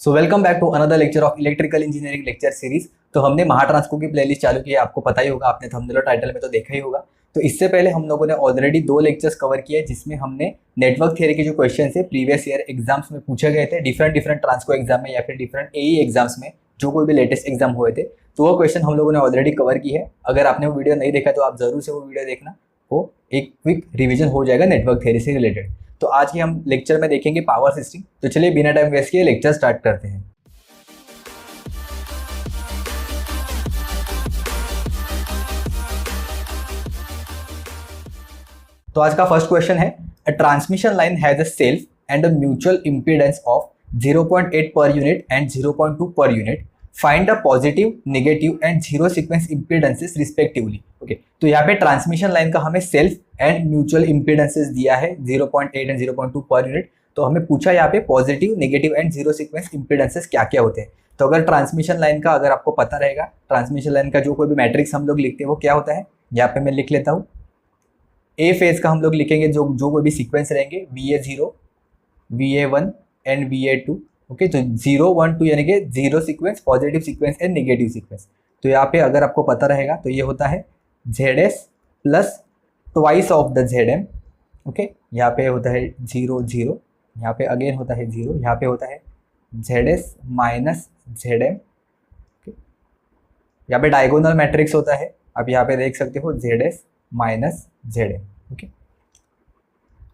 So welcome back to another lecture of electrical engineering lecture series. तो हमने महाट्रांसको की playlist चालू की है, आपको पता ही होगा, आपने थंबनेल और टाइटल में तो देखा ही होगा। तो इससे पहले हम लोगों ने ऑलरेडी 2 लेक्चर्स कवर किए जिसमें हमने नेटवर्क थियरी के जो क्वेश्चन है प्रीवियस ईयर एग्जाम्स में पूछे गए थे, डिफरेंट ट्रांसको एग्जाम में या फिर डिफरेंट एई एग्जाम्स में जो कोई भी लेटेस्ट एग्जाम हुए थे, तो वो क्वेश्चन हम लोगों ने ऑलरेडी कवर की है। अगर आपने वो वीडियो नहीं देखा तो आप जरूर से वो वीडियो देखना, वो एक क्विक रिवीजन हो जाएगा नेटवर्क थियरी से रिलेटेड। तो आज की हम लेक्चर में देखेंगे पावर सिस्टम। तो चलिए बिना टाइम वेस्ट किए लेक्चर स्टार्ट करते हैं। तो आज का फर्स्ट क्वेश्चन है, a transmission line has a self and a mutual impedance of 0.8 per unit and 0.2 per unit, find the positive, negative and zero sequence impedances respectively. Okay, तो यहाँ पे ट्रांसमिशन लाइन का हमें सेल्फ एंड म्यूचुअल इंपीडेंसेस दिया है 0.8 and 0.2 per unit. तो हमें पूछा यहाँ पे positive, negative and zero sequence impedances क्या क्या होते हैं। तो अगर ट्रांसमिशन लाइन का अगर आपको पता रहेगा, ट्रांसमिशन लाइन का जो कोई भी मैट्रिक्स हम लोग लिखते हैं वो क्या होता है, यहाँ पे मैं लिख लेता हूँ। ए फेज का हम लोग लिखेंगे जो कोई भी सीक्वेंस रहेंगे VA0, VA1 and VA2। Okay, तो 0, 1, 2 यानी कि zero sequence, positive sequence and negative sequence. तो यहाँ पे अगर आपको पता रहेगा तो ये होता है ZS plus twice of the ZM। Okay, यहाँ पे होता है 0, 0, यहाँ पे अगेन होता है 0, यहाँ पे होता है ZS माइनस ZM। यहाँ पे डायगोनल मैट्रिक्स होता है, आप यहाँ पे देख सकते हो ZS माइनस ZM। ओके,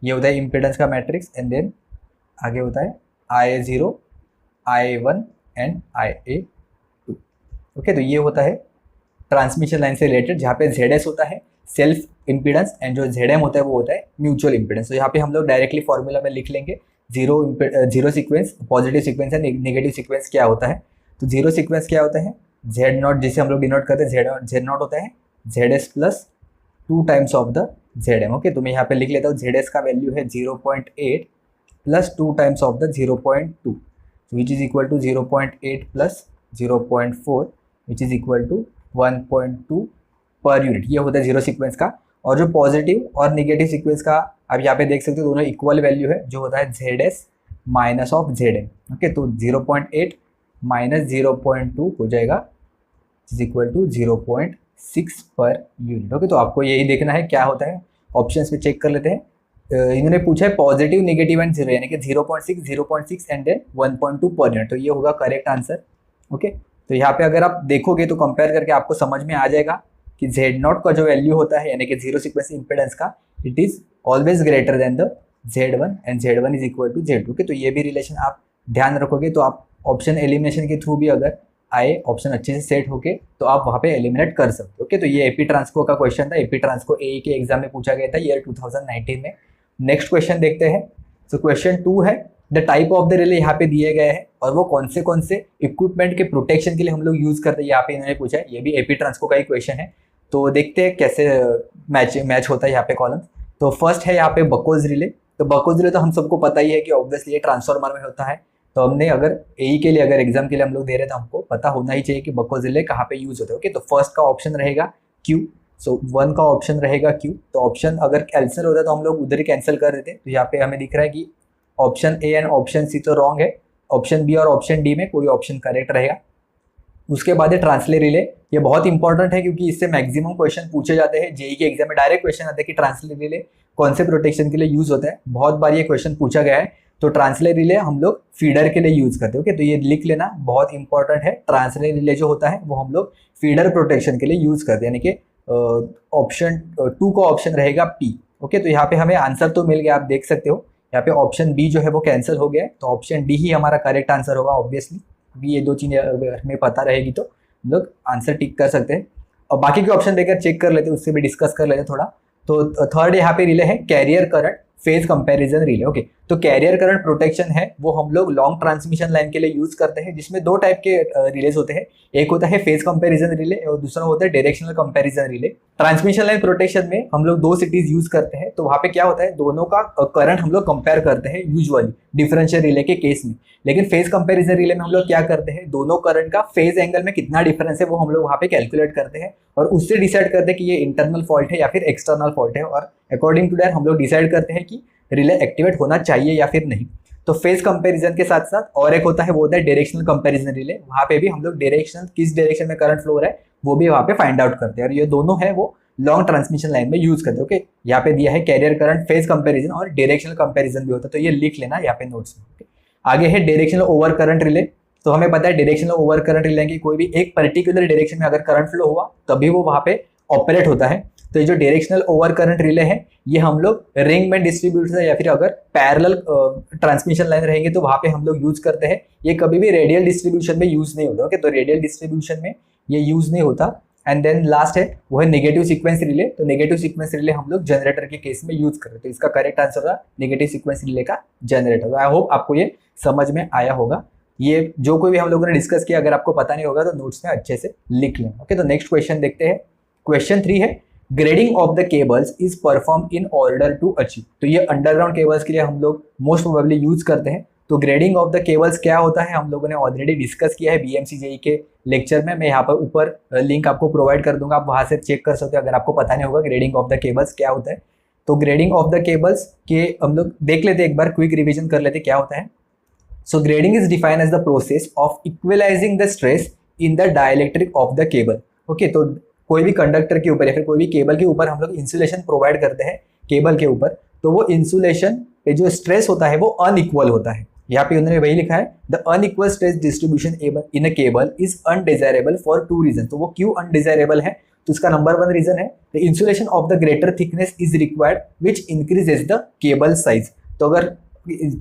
ये होता है इम्पीडेंस का मैट्रिक्स एंड देन आगे होता है IA0, IA1 and IA2। Okay, तो ये होता है ट्रांसमिशन लाइन से रिलेटेड, जहाँ पे ZS होता है सेल्फ इम्पीडेंस एंड जो ZM होता है वो होता है म्यूचुअल इम्पीडेंस। तो यहाँ पे हम लोग डायरेक्टली फॉर्मूला में लिख लेंगे zero sequence, positive sequence and negative sequence क्या होता है। तो जीरो सीक्वेंस क्या होता है, Z0, जिसे हम लोग डिनोट करते हैं Z0 होता है ZS plus 2 times of the ZM। Okay, तो मैं यहाँ पे लिख लेता हूँ ZS का वैल्यू है 0.8 plus 2 times of the 0.2 which is equal to 0.8 plus 0.4 which is equal to 1.2 per unit. ये होता है जीरो सीक्वेंस का। और जो पॉजिटिव और नेगेटिव सीक्वेंस का आप यहाँ पे देख सकते हो, दोनों इक्वल वैल्यू है, जो होता है ZS minus of ZM। Okay, तो 0.8 माइनस 0.2 हो जाएगा is equal to 0.6 per unit. Okay, तो आपको यही देखना है क्या होता है। ऑप्शंस पे चेक कर लेते हैं। इन्होंने पूछा है पॉजिटिव, नेगेटिव एंड जीरो, यानी कि 0.6 एंड देन 1.2 पर यूनिट। तो ये होगा करेक्ट आंसर। ओके, तो यहाँ पे अगर आप देखोगे तो कंपेयर करके आपको समझ में आ जाएगा कि Z0 का जो वैल्यू होता है यानी कि जीरो सीक्वेंस इंपीडेंस का, it is always greater than the Z1 and Z1 is equal to Z2। Okay, तो ये भी रिलेशन आप ध्यान रखोगे तो आप ऑप्शन एलिमिनेशन के थ्रू भी अगर आए ऑप्शन अच्छे से सेट होके तो आप वहाँ पे एलिमिनेट कर सकते हो। ओके, तो ये एपी ट्रांसको का क्वेश्चन था। एपी ट्रांसको एई के एग्जाम में पूछा गया था ईयर 2019 में। नेक्स्ट क्वेश्चन देखते हैं। तो क्वेश्चन 2 है, the type of the relay यहाँ पे दिए गए हैं और वो कौन से इक्विपमेंट के प्रोटेक्शन के लिए हम लोग यूज करते हैं, यहाँ पे इन्होंने पूछा है। ये भी एपी ट्रांसको का ही क्वेश्चन है। तो देखते हैं कैसे मैच होता है यहाँ पे कॉलम। तो फर्स्ट है यहाँ पे बकोज रिले। तो बकोज रिले तो हम सबको पता ही है कि ऑब्वियसली ये ट्रांसफार्मर में होता है। तो हमने अगर एई के लिए, अगर एग्जाम के लिए हम लोग दे रहे हैं तो हमको पता होना ही चाहिए कि बकोज रिले कहाँ पे यूज होते हैं। ओके, तो फर्स्ट का ऑप्शन रहेगा Q। सो 1 का ऑप्शन रहेगा Q। तो ऑप्शन अगर कैंसिल होता है तो हम लोग उधर ही कैंसिल कर देते हैं। तो यहाँ पे हमें दिख रहा है कि option A and option C तो रॉन्ग है, ऑप्शन बी और ऑप्शन डी में कोई ऑप्शन करेक्ट रहेगा। उसके बाद है ट्रांसले रिले। ये बहुत इंपॉर्टेंट है क्योंकि इससे मैक्सिमम क्वेश्चन पूछे जाते हैं। जेई के एग्जाम में डायरेक्ट क्वेश्चन आता है कि ट्रांसले रिले कौन से प्रोटेक्शन के लिए यूज होता है। बहुत बार ये क्वेश्चन पूछा गया है। तो ट्रांसले रिले हम लोग फीडर के लिए यूज करते हैं। ओके, तो ये लिख लेना, बहुत इंपॉर्टेंट है। ट्रांसले रिले जो होता है वो हम लोग फीडर प्रोटेक्शन के लिए यूज करते हैं, यानी कि ऑप्शन 2 का ऑप्शन रहेगा P। ओके, तो यहाँ पे हमें आंसर तो मिल गया, आप देख सकते हो। यहाँ पे ऑप्शन बी जो है वो कैंसिल हो गया है, तो ऑप्शन डी ही हमारा करेक्ट आंसर होगा ऑब्वियसली। अभी ये 2 चीजें हमें पता रहेगी तो हम लोग आंसर टिक कर सकते हैं। और बाकी के ऑप्शन देकर चेक कर लेते हैं, उससे भी डिस्कस कर लेते हैं थोड़ा। तो थर्ड यहाँ पे रिले है career current phase comparison relay. Okay, तो कैरियर करंट प्रोटेक्शन है वो हम लोग लॉन्ग ट्रांसमिशन लाइन के लिए यूज करते हैं, जिसमें 2 टाइप के रिलेज होते हैं। एक होता है फेज कंपैरिजन रिले और दूसरा होता है directional comparison relay. Transmission line protection में हम लोग 2 सिटीज यूज करते हैं। तो वहाँ पे क्या होता है, दोनों का करंट हम लोग कंपेयर करते हैं यूजुअली डिफरेंशियल रिले के केस में। लेकिन फेज कंपैरिजन रिले में हम लोग क्या करते हैं, दोनों करंट का फेज एंगल में कितना डिफरेंस है वो हम लोग वहाँ पे कैलकुलेट करते हैं और उससे डिसाइड करते हैं कि ये इंटरनल फॉल्ट है या फिर एक्सटर्नल फॉल्ट है। और अकॉर्डिंग टू दैट हम लोग डिसाइड करते हैं कि रिले एक्टिवेट होना चाहिए या फिर नहीं। तो फेज कंपैरिजन के साथ साथ और एक होता है, वो होता है डायरेक्शनल कंपैरिजन रिले। वहाँ पे भी हम लोग डायरेक्शनल, किस डायरेक्शन में करंट फ्लो हो रहा है वो भी वहाँ पे फाइंड आउट करते हैं, और ये दोनों है वो लॉन्ग ट्रांसमिशन लाइन में यूज करते हैं। ओके, यहाँ पे दिया है कैरियर करंट फेज कंपैरिजन और डायरेक्शनल कंपैरिजन भी होता है, तो ये लिख लेना यहाँ पे नोट्स में। okay? आगे है डायरेक्शनल ओवर करंट रिले। तो हमें पता है डायरेक्शनल ओवर करंट रिले की कोई भी एक पर्टिकुलर डायरेक्शन में अगर करंट फ्लो हुआ तभी वो वहाँ पे ऑपरेट होता है। तो ये जो डायरेक्शनल ओवर करंट रिले है ये हम लोग रिंग में डिस्ट्रीब्यूटर या फिर अगर पैरेलल ट्रांसमिशन लाइन रहेंगे तो वहाँ पे हम लोग यूज करते हैं। ये कभी भी रेडियल डिस्ट्रीब्यूशन में यूज नहीं होता। ओके, तो रेडियल डिस्ट्रीब्यूशन में ये यूज नहीं होता। एंड देन लास्ट है वो है नेगेटिव सीक्वेंस रिले। तो नेगेटिव सीक्वेंस रिले हम लोग जनरेटर के केस में यूज करते हैं। तो इसका करेक्ट आंसर होगा नेगेटिव सीक्वेंस रिले का जनरेटर। तो आई होप आपको ये समझ में आया होगा। ये जो कोई भी हम लोगों ने डिस्कस किया अगर आपको पता नहीं होगा तो नोट्स में अच्छे से लिख लें। ओके, तो नेक्स्ट क्वेश्चन देखते हैं। क्वेश्चन 3 है grading of the cables is perform in order to achieve. तो ये अंडरग्राउंड केबल्स के लिए हम लोग मोस्ट प्रोबेबली यूज करते हैं। तो ग्रेडिंग ऑफ द केबल्स क्या होता है हम लोगों ने ऑलरेडी डिस्कस किया है बीएमसी जेई के लेक्चर में। मैं यहाँ पर ऊपर लिंक आपको प्रोवाइड कर दूंगा, आप वहां से चेक कर सकते हो अगर आपको पता नहीं होगा ग्रेडिंग ऑफ द केबल्स क्या होता है। तो ग्रेडिंग ऑफ द केबल्स के हम लोग देख लेते हैं, एक बार क्विक रिविजन कर लेते क्या होता है। So grading is defined as the process of equalizing the stress in the dielectric of the cable. Okay, तो कोई भी कंडक्टर के ऊपर या फिर कोई भी केबल के ऊपर हम लोग इंसुलेशन प्रोवाइड करते हैं केबल के ऊपर, तो वो इंसुलेशन पे जो स्ट्रेस होता है वो अनइक्वल होता है। यहाँ पे उन्होंने वही लिखा है the unequal stress distribution in a cable is undesirable for 2 reason. तो वो क्यों अनडिजायरेबल है, तो इसका नंबर 1 रीजन है the insulation of the greater thickness is required which increases the cable size. तो अगर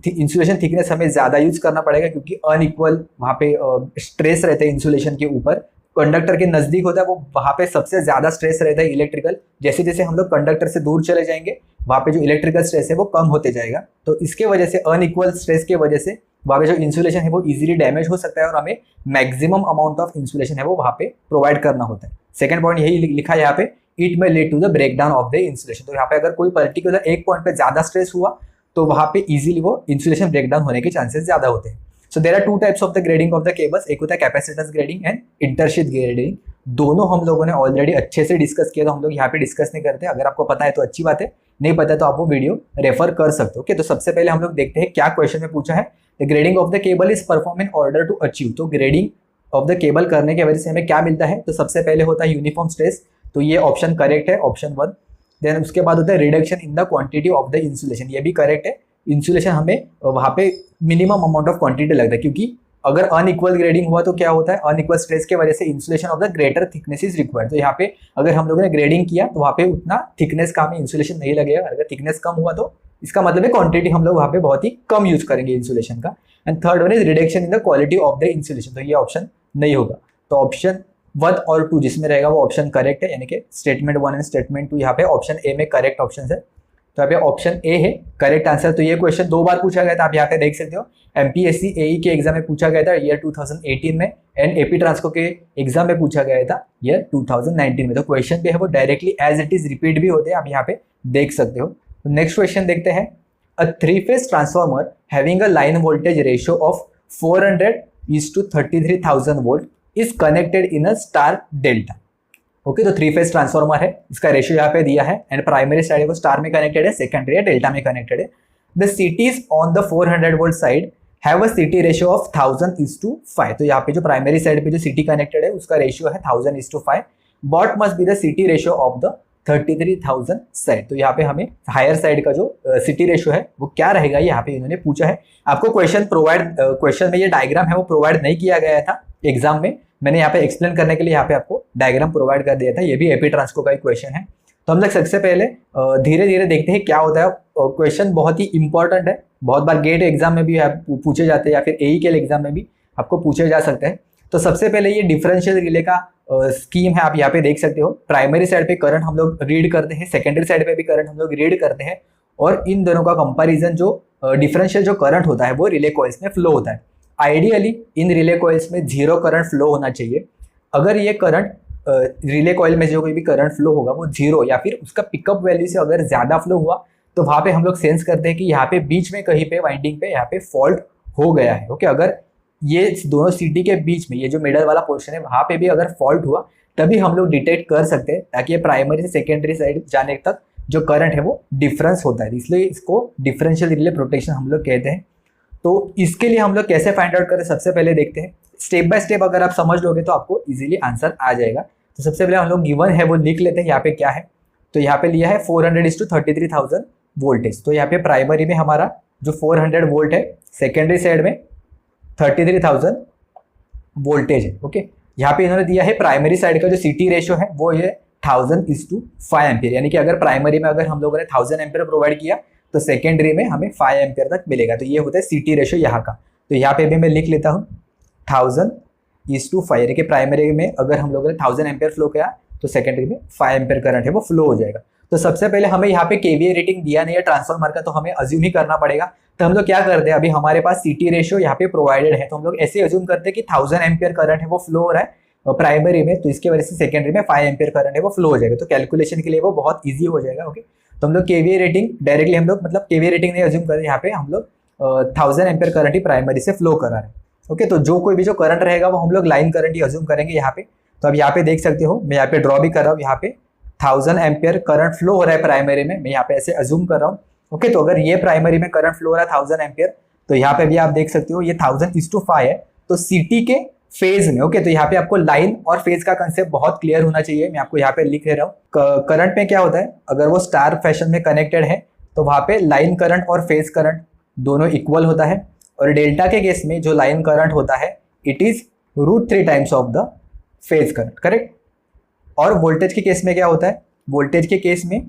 इंसुलेशन थिकनेस हमें ज्यादा यूज करना पड़ेगा क्योंकि अनइक्वल वहाँ पे स्ट्रेस रहता है इंसुलेशन के ऊपर। कंडक्टर के नजदीक होता है वो वहाँ पे सबसे ज्यादा स्ट्रेस रहता है इलेक्ट्रिकल। जैसे जैसे हम लोग कंडक्टर से दूर चले जाएंगे वहाँ पे जो इलेक्ट्रिकल स्ट्रेस है वो कम होते जाएगा। तो इसके वजह से अनइक्वल स्ट्रेस के वजह से वहाँ पे जो इंसुलेशन है वो इजीली डैमेज हो सकता है और हमें मैक्सिमम अमाउंट ऑफ इंसुलेशन है वो वहाँ पे प्रोवाइड करना होता है। सेकंड पॉइंट यही लिखा है यहाँ पे it may lead to the breakdown of the insulation. तो यहाँ पे अगर कोई पर्टिकुलर एक पॉइंट पे ज्यादा स्ट्रेस हुआ तो वहाँ पे इजीली वो इंसुलेशन ब्रेकडाउन होने के चांसेस ज्यादा होते हैं। So there are 2 types of the grading of the cables, एक होता है capacitance grading and intersheath grading. दोनों हम लोगों ने ऑलरेडी अच्छे से डिस्कस किया, तो हम लोग यहाँ पे डिस्कस नहीं करते। अगर आपको पता है तो अच्छी बात है, नहीं पता है तो आप वो वीडियो रेफर कर सकते हो। ओके, तो सबसे पहले हम लोग देखते हैं क्या क्वेश्चन में पूछा है। The grading of the cable is perform in order to achieve. तो ग्रेडिंग ऑफ द केबल करने की वजह से हमें क्या मिलता है, तो सबसे पहले होता है यूनिफॉर्म स्ट्रेस। तो ये ऑप्शन करेक्ट है, ऑप्शन 1। देन उसके बाद होता है reduction in the quantity of the insulation, ये भी करेक्ट है। इंसुलेशन हमें वहाँ पे मिनिमम अमाउंट ऑफ क्वांटिटी लगता है क्योंकि अगर अनइक्वल ग्रेडिंग हुआ तो क्या होता है, अनइक्वल स्ट्रेस के वजह से insulation of the greater thickness is required. तो यहाँ पे अगर हम लोगों ने ग्रेडिंग किया तो वहाँ पे उतना थिकनेस का हमें इंसुलेशन नहीं लगेगा। अगर थिकनेस कम हुआ तो इसका मतलब है क्वांटिटी हम लोग वहाँ पे बहुत ही कम यूज करेंगे इंसुलेशन का। And third one is reduction in the quality of the insulation. तो ये ऑप्शन नहीं होगा। तो ऑप्शन 1 और 2 जिसमें रहेगा वो ऑप्शन करेक्ट है, यानी कि स्टेटमेंट 1 एंड स्टेटमेंट 2 यहाँ पे ऑप्शन ए में करेक्ट ऑप्शन है। तो यहाँ पे ऑप्शन ए है करेक्ट आंसर। तो ये क्वेश्चन 2 बार पूछा गया था, आप यहाँ पे देख सकते हो। एमपीएससी एई के एग्जाम में पूछा गया था ईयर 2018 में एंड एपी ट्रांसको के एग्जाम में पूछा गया था ईयर 2019 में। तो क्वेश्चन भी है वो directly as it is repeat भी होते हैं, आप यहाँ पे देख सकते हो। तो नेक्स्ट क्वेश्चन देखते हैं। अ 3-phase transformer having a line voltage ratio of 400:33,000 volt is connected in a star delta. Okay, तो 3-phase ट्रांसफार्मर है, इसका रेशियो यहाँ पे दिया है एंड प्राइमरी साइड वो स्टार में कनेक्टेड है, सेकेंडरी है डेल्टा में कनेक्टेड है। The cities on the 400 volt side have a सीटी रेशियो ऑफ 1000:5। तो यहाँ पे जो प्राइमरी साइड पे जो सीटी कनेक्टेड है उसका रेशियो है 1000:5। व्हाट मस्ट बी द सीटी रेशियो ऑफ द 33,000 साइड। तो यहाँ पे हमें हायर साइड का जो सीटी रेशियो है वो क्या रहेगा यहाँ पे इन्होंने पूछा है। आपको क्वेश्चन में ये डायग्राम है वो प्रोवाइड नहीं किया गया था एग्जाम में, मैंने यहाँ पे एक्सप्लेन करने के लिए यहाँ पे आपको डायग्राम प्रोवाइड कर दिया था। ये भी एपी ट्रांसको का एक क्वेश्चन है। तो हम लोग सबसे पहले धीरे धीरे देखते हैं क्या होता है। क्वेश्चन बहुत ही इंपॉर्टेंट है, बहुत बार गेट एग्जाम में भी पूछे जाते हैं या फिर एई के एग्जाम में भी आपको पूछे जा सकते हैं। तो सबसे पहले ये डिफरेंशियल रिले का स्कीम है, आप यहाँ पे देख सकते हो। प्राइमरी साइड पे करंट हम लोग रीड करते हैं, सेकेंडरी साइड पे भी करंट हम लोग रीड करते हैं और इन दोनों का कंपैरिजन जो डिफरेंशियल जो करंट होता है वो रिले कॉइल्स में फ्लो होता है। आइडियली इन रिले कॉइल्स में 0 करंट फ्लो होना चाहिए। अगर ये करंट रिले कॉइल में जो कोई भी करंट फ्लो होगा वो 0 या फिर उसका पिकअप वैल्यू से अगर ज्यादा फ्लो हुआ तो वहां पे हम लोग सेंस करते हैं कि यहाँ पे बीच में कहीं पे वाइंडिंग पे यहाँ पे फॉल्ट हो गया है। ओके, अगर ये दोनों सीटी के बीच में ये जो मिडल वाला पोर्शन है वहां पे भी अगर फॉल्ट हुआ तभी हम लोग डिटेक्ट कर सकते हैं, ताकि ये प्राइमरी से सेकेंडरी साइड जाने तक जो करंट है वो डिफरेंस होता है, इसलिए इसको डिफरेंशियल रिले प्रोटेक्शन हम लोग कहते हैं। तो इसके लिए हम लोग कैसे फाइंड आउट करें, सबसे पहले देखते हैं। स्टेप बाय स्टेप अगर आप समझ लोगे तो आपको इजीली आंसर आ जाएगा। तो सबसे पहले हम लोग गिवन है वो लिख लेते हैं। यहाँ पे क्या है, तो यहाँ पे लिया है 400:33,000 वोल्टेज। तो यहाँ पे प्राइमरी में हमारा जो 400 वोल्ट है, सेकेंडरी साइड में 33,000 वोल्टेज है। ओके, यहाँ पे इन्होंने दिया है प्राइमरी साइड का जो सीटी रेशियो है वो ये 1000:5 एम्पियर, यानी कि अगर प्राइमरी में अगर हम लोगों ने 1000 एम्पियर प्रोवाइड किया तो सेकेंडरी में हमें 5 एम्पियर तक मिलेगा। तो ये होता है सीटी रेशियो यहाँ का। तो यहाँ पे भी मैं लिख लेता हूँ 1000:5, यानी कि प्राइमरी में अगर हम लोगों ने 1000 एम्पियर फ्लो किया तो सेकेंडरी में 5 एम्पियर करंट है वो फ्लो हो जाएगा। तो सबसे पहले हमें यहाँ पे केवीए रेटिंग दिया नहीं है ट्रांसफार्मर का, तो हमें अज्यूम ही करना पड़ेगा। तो हम लोग क्या करते हैं, अभी हमारे पास सीटी रेशियो यहाँ पे प्रोवाइडेड है, तो हम लोग ऐसे अज्यूम करते हैं कि 1000 एम्पियर करंट है वो फ्लो हो रहा है प्राइमरी में, तो इसकी वजह से सेकेंडरी में 5 एम्पियर करंट है वो फ्लो हो जाएगा। तो कैलकुलेशन के लिए वो बहुत ईजी हो जाएगा। ओके, तो हम लोग केवीए रेटिंग डायरेक्टली हम लोग मतलब केवीए रेटिंग नहीं अज्यूम करें, यहाँ पे हम लोग 1000 एम्पियर करंट ही प्राइमरी से फ्लो करा रहे हैं। ओके, तो जो कोई भी जो करंट रहेगा वो हम लोग लाइन करंट ही अज्यूम करेंगे यहाँ पे। तो अब यहाँ पे देख सकते हो, मैं यहाँ पे ड्रॉ भी कर रहा हूँ, यहाँ पे 1000 एम्पियर करंट फ्लो हो रहा है प्राइमरी में, मैं यहाँ पे ऐसे अज्यूम कर रहा हूँ। ओके, तो अगर ये प्राइमरी में करंट फ्लो हो रहा है 1000 एम्पियर, तो यहाँ पे भी आप देख सकते हो ये 1000:5 है, तो सीटी के फेज में। ओके, तो यहाँ पे आपको लाइन और फेज का कंसेप्ट बहुत क्लियर होना चाहिए। मैं आपको यहाँ पे लिख ले रहा हूँ। करंट में क्या होता है, अगर वो स्टार फैशन में कनेक्टेड है तो वहाँ पे लाइन करंट और फेज करंट दोनों इक्वल होता है, और डेल्टा के केस में जो लाइन करंट होता है it is √3 times of the phase current, correct. और वोल्टेज के केस में क्या होता है, वोल्टेज के केस में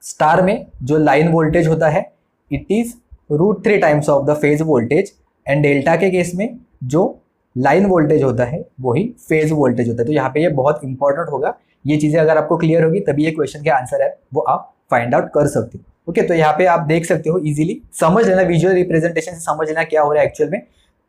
स्टार में जो लाइन वोल्टेज होता है it is √3 times of the phase voltage, and delta के केस में जो लाइन वोल्टेज होता है वही फेज वोल्टेज होता है। तो यहाँ पे ये बहुत इंपॉर्टेंट होगा, ये चीजें अगर आपको क्लियर होगी तभी ये क्वेश्चन के आंसर है वो आप फाइंड आउट कर सकते हो। ओके, तो यहाँ पे आप देख सकते हो, इजीली समझ लेना, विजुअल रिप्रेजेंटेशन से समझ लेना क्या हो रहा है। एक्चुअल में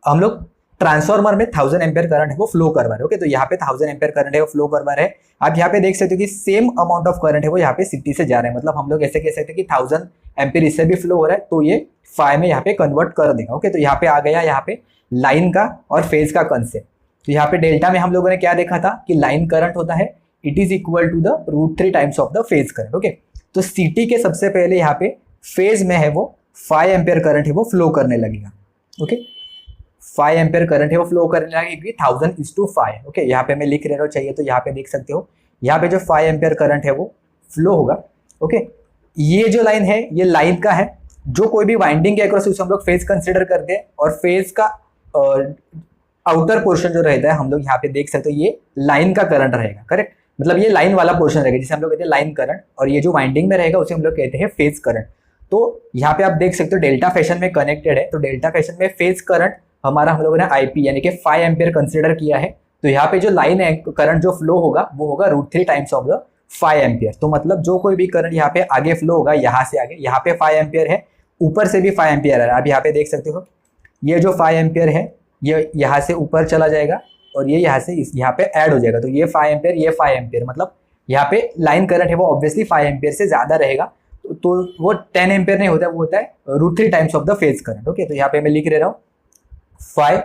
हम लोग ट्रांसफार्मर में 1000 एम्पियर करंट है वो फ्लो करवा रहे हैं। ओके, तो यहाँ पे 1000 एम्पियर करंट है वो फ्लो करवा रहे हैं। आप यहाँ पे देख सकते हो कि सेम अमाउंट ऑफ करंट है वो यहाँ पे सिटी से जा रहा है, मतलब हम लोग ऐसे कह सकते हैं कि 1000 एम्पियर इससे भी फ्लो हो रहा है, तो ये 5 में यहाँ पे कन्वर्ट कर देगा। ओके, तो यहाँ पे आ गया यहाँ पे लाइन का और फेज का कंसेप्ट। तो यहाँ पे डेल्टा में हम लोगों ने क्या देखा था कि लाइन करंट होता है it is equal to the √3 times of the phase current. Okay, तो सीटी के सबसे पहले यहाँ पे फेज में है वो 5 एम्पियर करंट है वो फ्लो करने लगेगा। ओके, 5 एम्पियर करंट है वो फ्लो करने लगेगा क्योंकि 1000:5। ओके, यहाँ पे मैं लिख रहा हूँ, चाहिए तो यहाँ पे देख सकते हो, यहाँ पे जो 5 एम्पियर करंट है वो फ्लो होगा। ओके, ये जो लाइन है ये लाइन का है, जो कोई भी वाइंडिंग के अक्रॉस उसे हम लोग फेज कंसिडर करते हैं, और फेज का आउटर पोर्शन जो रहता है हम लोग यहाँ पे देख सकते हो ये लाइन का करंट रहेगा, करेक्ट। मतलब ये लाइन वाला पोर्शन रहेगा जिसे हम लोग कहते हैं लाइन करंट, और ये जो वाइंडिंग में रहेगा उसे हम लोग कहते हैं फेज करंट। तो यहाँ पे आप देख सकते हो डेल्टा फैशन में कनेक्टेड है, तो डेल्टा फैशन में फेज करंट हमारा हम लोगों ने आईपी यानी कि 5 एम्पियर कंसिडर किया है। तो यहाँ पे जो लाइन है करंट जो फ्लो होगा वो होगा √3 टाइम्स ऑफ द 5 एम्पियर। तो मतलब जो कोई भी करंट यहाँ पे आगे फ्लो होगा, यहाँ से आगे, यहाँ पे 5 एम्पियर है, ऊपर से भी 5 एम्पियर है। आप यहाँ पे देख सकते हो ये जो 5 एम्पियर है ये यहाँ से ऊपर चला जाएगा और ये यहाँ से यहाँ पे ऐड हो जाएगा। तो ये 5 एम्पियर, ये 5 एम्पियर, मतलब यहाँ पे लाइन करंट है वो ऑब्वियसली 5 एम्पियर से ज्यादा रहेगा। तो वो 10 एम्पियर नहीं होता है, वो होता है √3 times of the phase current. Okay, तो यहाँ पे मैं लिख रहा हूँ 5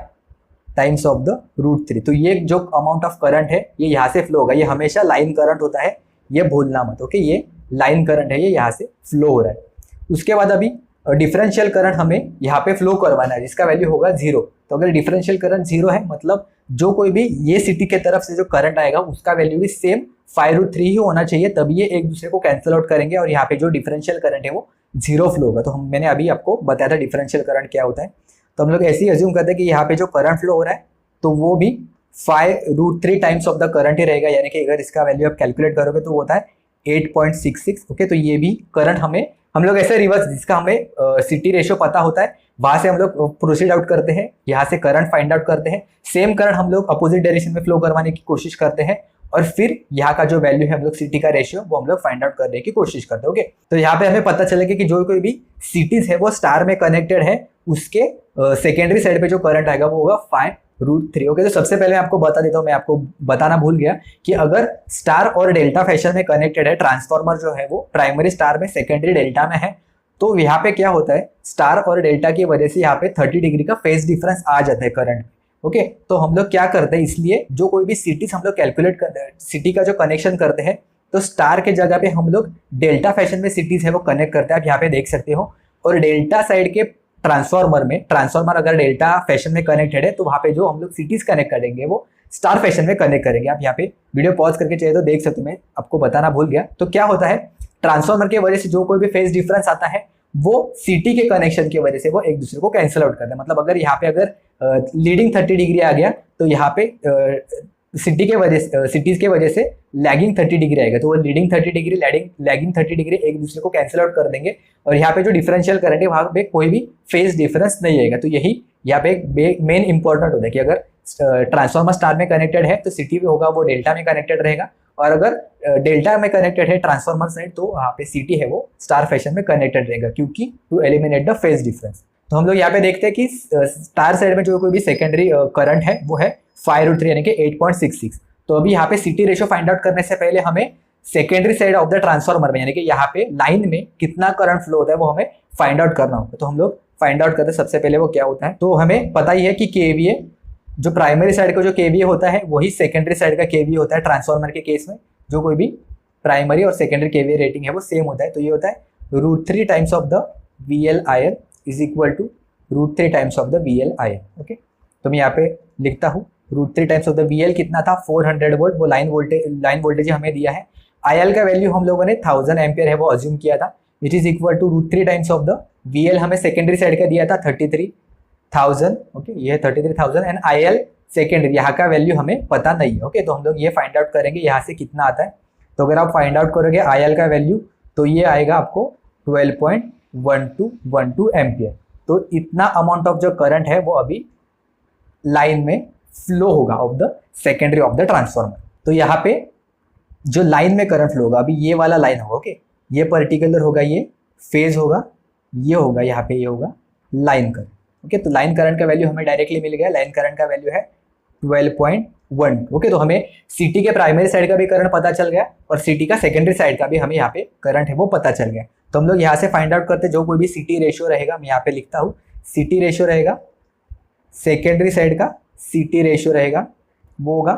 टाइम्स ऑफ द √3। तो ये जो अमाउंट ऑफ करंट है ये यहाँ से फ्लो होगा, ये हमेशा लाइन करंट होता है, ये भूलना मत। ओके, ये लाइन करंट है, ये यहाँ से फ्लो हो रहा है। उसके बाद अभी डिफरेंशियल करंट हमें यहाँ पे फ्लो करवाना है जिसका वैल्यू होगा 0। तो अगर डिफरेंशियल करंट 0 है मतलब जो कोई भी ये सिटी के तरफ से जो करंट आएगा उसका वैल्यू भी सेम 5√3 ही होना चाहिए, तभी ये एक दूसरे को कैंसिल आउट करेंगे और यहाँ पे जो डिफरेंशियल करंट है वो 0 फ्लो होगा। तो मैंने अभी आपको बताया था डिफरेंशियल करंट क्या होता है। तो हम लोग ऐसे ही अज्यूम करते हैं कि यहाँ पे जो करंट फ्लो हो रहा है तो वो भी 5√3 टाइम्स ऑफ द करंट ही रहेगा, यानी कि अगर इसका वैल्यू आप कैलकुलेट करोगे तो वो होता है 8.66। ओके, तो ये भी करंट हम लोग ऐसे रिवर्स, जिसका हमें सिटी रेशियो पता होता है वहां से हम लोग प्रोसीड आउट करते हैं, यहाँ से करंट फाइंड आउट करते हैं, सेम करंट हम लोग अपोजिट डायरेक्शन में फ्लो करवाने की कोशिश करते हैं, और फिर यहाँ का जो वैल्यू है हम लोग सिटी का रेशियो वो हम लोग फाइंड आउट करने की कोशिश करते हैं। ओके, तो यहाँ पे हमें पता चलेगा कि जो कोई भी सिटीज है वो स्टार में कनेक्टेड है, उसके सेकेंडरी साइड पे जो करंट आएगा वो होगा 5√3। ओके, तो सबसे पहले मैं आपको बता देता हूँ, मैं आपको बताना भूल गया कि अगर स्टार और डेल्टा फैशन में कनेक्टेड है, ट्रांसफार्मर जो है वो प्राइमरी स्टार में सेकेंडरी डेल्टा में है, तो यहाँ पे क्या होता है स्टार और डेल्टा की वजह से यहाँ पे 30 डिग्री का फेज डिफरेंस आ जाता है करंट में। ओके, तो हम लोग क्या करते हैं, इसलिए जो कोई भी सिटीज हम लोग कैलकुलेट करते हैं, सिटी का जो कनेक्शन करते हैं, तो स्टार के जगह पे हम लोग डेल्टा फैशन में सिटीज है वो कनेक्ट करते हैं। आप यहाँ पे देख सकते हो, और डेल्टा साइड के ट्रांसफॉर्मर में, ट्रांसफॉर्मर अगर डेल्टा फैशन में कनेक्टेड है तो वहाँ पे जो हम लोग सिटीज कनेक्ट करेंगे वो स्टार फैशन में कनेक्ट करेंगे। आप यहाँ पे वीडियो पॉज करके चाहिए तो देख सकते हो, मैं आपको बताना भूल गया। तो क्या होता है, ट्रांसफॉर्मर की वजह से जो कोई भी फेज डिफरेंस आता है वो सिटी के कनेक्शन की वजह से वो एक दूसरे को कैंसिल आउट करते हैं। मतलब अगर यहाँ पे अगर लीडिंग 30 डिग्री आ गया तो यहाँ पे सिटीज के वजह से लैगिंग 30 डिग्री आएगा, तो वो लीडिंग 30 डिग्री लैगिंग 30 डिग्री एक दूसरे को कैंसिल आउट कर देंगे और यहाँ पे जो डिफरेंशियल करंट है वहाँ पे कोई भी फेज डिफरेंस नहीं आएगा। तो यही यहाँ पे एक मेन इंपॉर्टेंट होता है कि अगर ट्रांसफॉर्मर स्टार में कनेक्टेड है तो सिटी भी होगा वो डेल्टा में कनेक्टेड रहेगा, और अगर डेल्टा में कनेक्टेड है ट्रांसफॉर्मर साइड तो वहाँ पे सिटी है वो स्टार फैशन में कनेक्टेड रहेगा, क्योंकि to eliminate the phase difference. तो हम लोग यहाँ पे देखते हैं कि स्टार साइड में जो कोई भी सेकेंडरी करंट है वो है 5√3 यानी कि 8.66। तो अभी यहाँ पे सिटी रेशियो फाइंड आउट करने से पहले हमें secondary side of the transformer में यानी कि यहाँ पे लाइन में कितना करंट फ्लो होता है वो हमें फाइंड आउट करना होगा। तो हम लोग फाइंड आउट करते हैं सबसे पहले वो क्या होता है। तो हमें पता ही है कि केवीए जो प्राइमरी साइड का जो केवीए होता है वही सेकेंडरी साइड का केवीए होता है ट्रांसफॉर्मर के केस में। जो कोई भी प्राइमरी और सेकेंडरी केवीए रेटिंग है वो सेम होता है। तो ये होता है √3 times of the VL/IL is equal to √3 times of the VL/IL। Okay, तो मैं यहाँ पे लिखता हूँ √3 टाइम्स ऑफ द VL कितना था 400 वोल्ट, वो लाइन वोल्टेज हमें दिया है। IL का वैल्यू हम लोगों ने 1000 एम्पियर है वो अज्यूम किया था, it is equal to √3 times of the VL हमें सेकेंडरी साइड का दिया था 33,000। ओके, ये 33,000 एंड IL सेकेंडरी यहाँ का वैल्यू हमें पता नहीं है। ओके, तो हम लोग ये फाइंड आउट करेंगे यहाँ से कितना आता है। तो अगर आप फाइंड आउट करोगे IL का वैल्यू तो ये आएगा आपको 12.1212 एम्पियर। तो इतना अमाउंट ऑफ जो करंट है वो अभी लाइन में फ्लो होगा of the secondary of the transformer. तो यहाँ पे जो लाइन में करंट फ्लो होगा अभी ये वाला लाइन होगा। ओके, ये पर्टिकुलर होगा, ये फेज होगा, ये होगा यहाँ पे, ये होगा लाइन करंट। ओके, तो लाइन करंट का वैल्यू हमें डायरेक्टली मिल गया। लाइन करंट का वैल्यू है 12.1। ओके, तो हमें सिटी के प्राइमरी साइड का भी करंट पता चल गया और सिटी का सेकेंडरी साइड का भी हमें यहाँ पे करंट है वो पता चल गया। तो हम लोग यहाँ से फाइंड आउट करते जो कोई भी सिटी रेशियो रहेगा, मैं यहाँ पे लिखता हूँ सिटी रेशियो रहेगा, सेकेंडरी साइड का सिटी रेशियो रहेगा वो होगा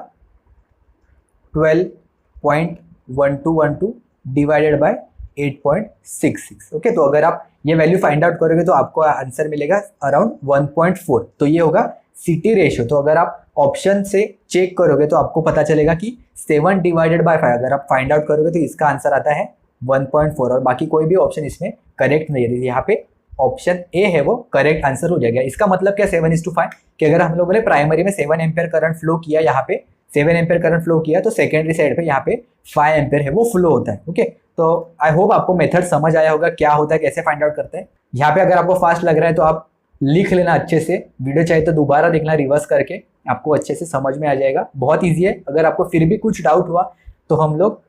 12.1212 डिवाइडेड बाय 8.66। ओके, तो अगर आप ये वैल्यू फाइंड आउट करोगे तो आपको आंसर मिलेगा अराउंड 1.4। तो ये होगा सिटी रेशियो। तो अगर आप ऑप्शन से चेक करोगे तो आपको पता चलेगा कि 7 डिवाइडेड बाय 5 अगर आप फाइंड आउट करोगे तो इसका आंसर आता है 1.4 और बाकी कोई भी ऑप्शन इसमें करेक्ट नहीं है। यहाँ पे ऑप्शन ए है वो करेक्ट आंसर हो जाएगा। इसका मतलब क्या 7:5 कि अगर हम लोगों ने प्राइमरी में 7 एम्पियर करंट फ्लो किया, यहाँ पे 7 एम्पियर करंट फ्लो किया तो सेकेंडरी साइड पे यहाँ पे 5 एम्पियर है वो फ्लो होता है। ओके, तो आई होप आपको मेथड समझ आया होगा क्या होता है, कैसे फाइंड आउट करते हैं। यहाँ पे अगर आपको फास्ट लग रहा है तो आप लिख लेना अच्छे से, वीडियो चाहिए तो दोबारा देखना रिवर्स करके, आपको अच्छे से समझ में आ जाएगा। बहुत ईजी है। अगर आपको फिर भी कुछ डाउट हुआ तो हम लोग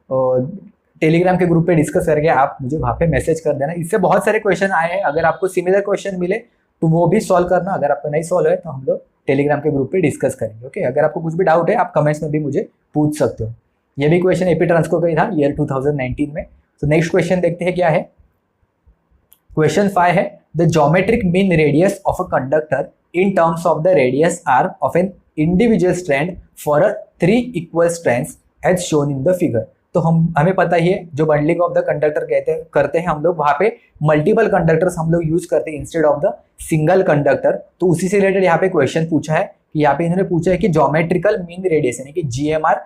टेलीग्राम के ग्रुप पे डिस्कस करके आप मुझे वहाँ पे मैसेज कर देना। इससे बहुत सारे क्वेश्चन आए हैं, अगर आपको सिमिलर क्वेश्चन मिले तो वो भी सॉल्व करना। अगर आपको नहीं सॉल्व है तो हम लोग टेलीग्राम के ग्रुप पे डिस्कस करेंगे। ओके, अगर आपको कुछ भी डाउट है आप कमेंट्स में भी मुझे पूछ सकते हो। ये भी क्वेश्चन एपी ट्रांसको का ही था ईयर 2019 में। तो नेक्स्ट क्वेश्चन देखते हैं क्या है। क्वेश्चन 5 है the geometric mean radius of a conductor in terms of the radius R of an individual strand for a 3 equal strands as shown in the figure. तो हमें पता ही है जो बंडलिंग ऑफ द कंडक्टर करते हैं हम लोग, वहाँ पे मल्टीपल कंडक्टर्स हम लोग यूज करते हैं instead of the single conductor. तो उसी से रिलेटेड यहाँ पे क्वेश्चन पूछा है कि यहाँ पे इन्होंने पूछा है कि ज्योमेट्रिकल मीन रेडियस यानी कि GMR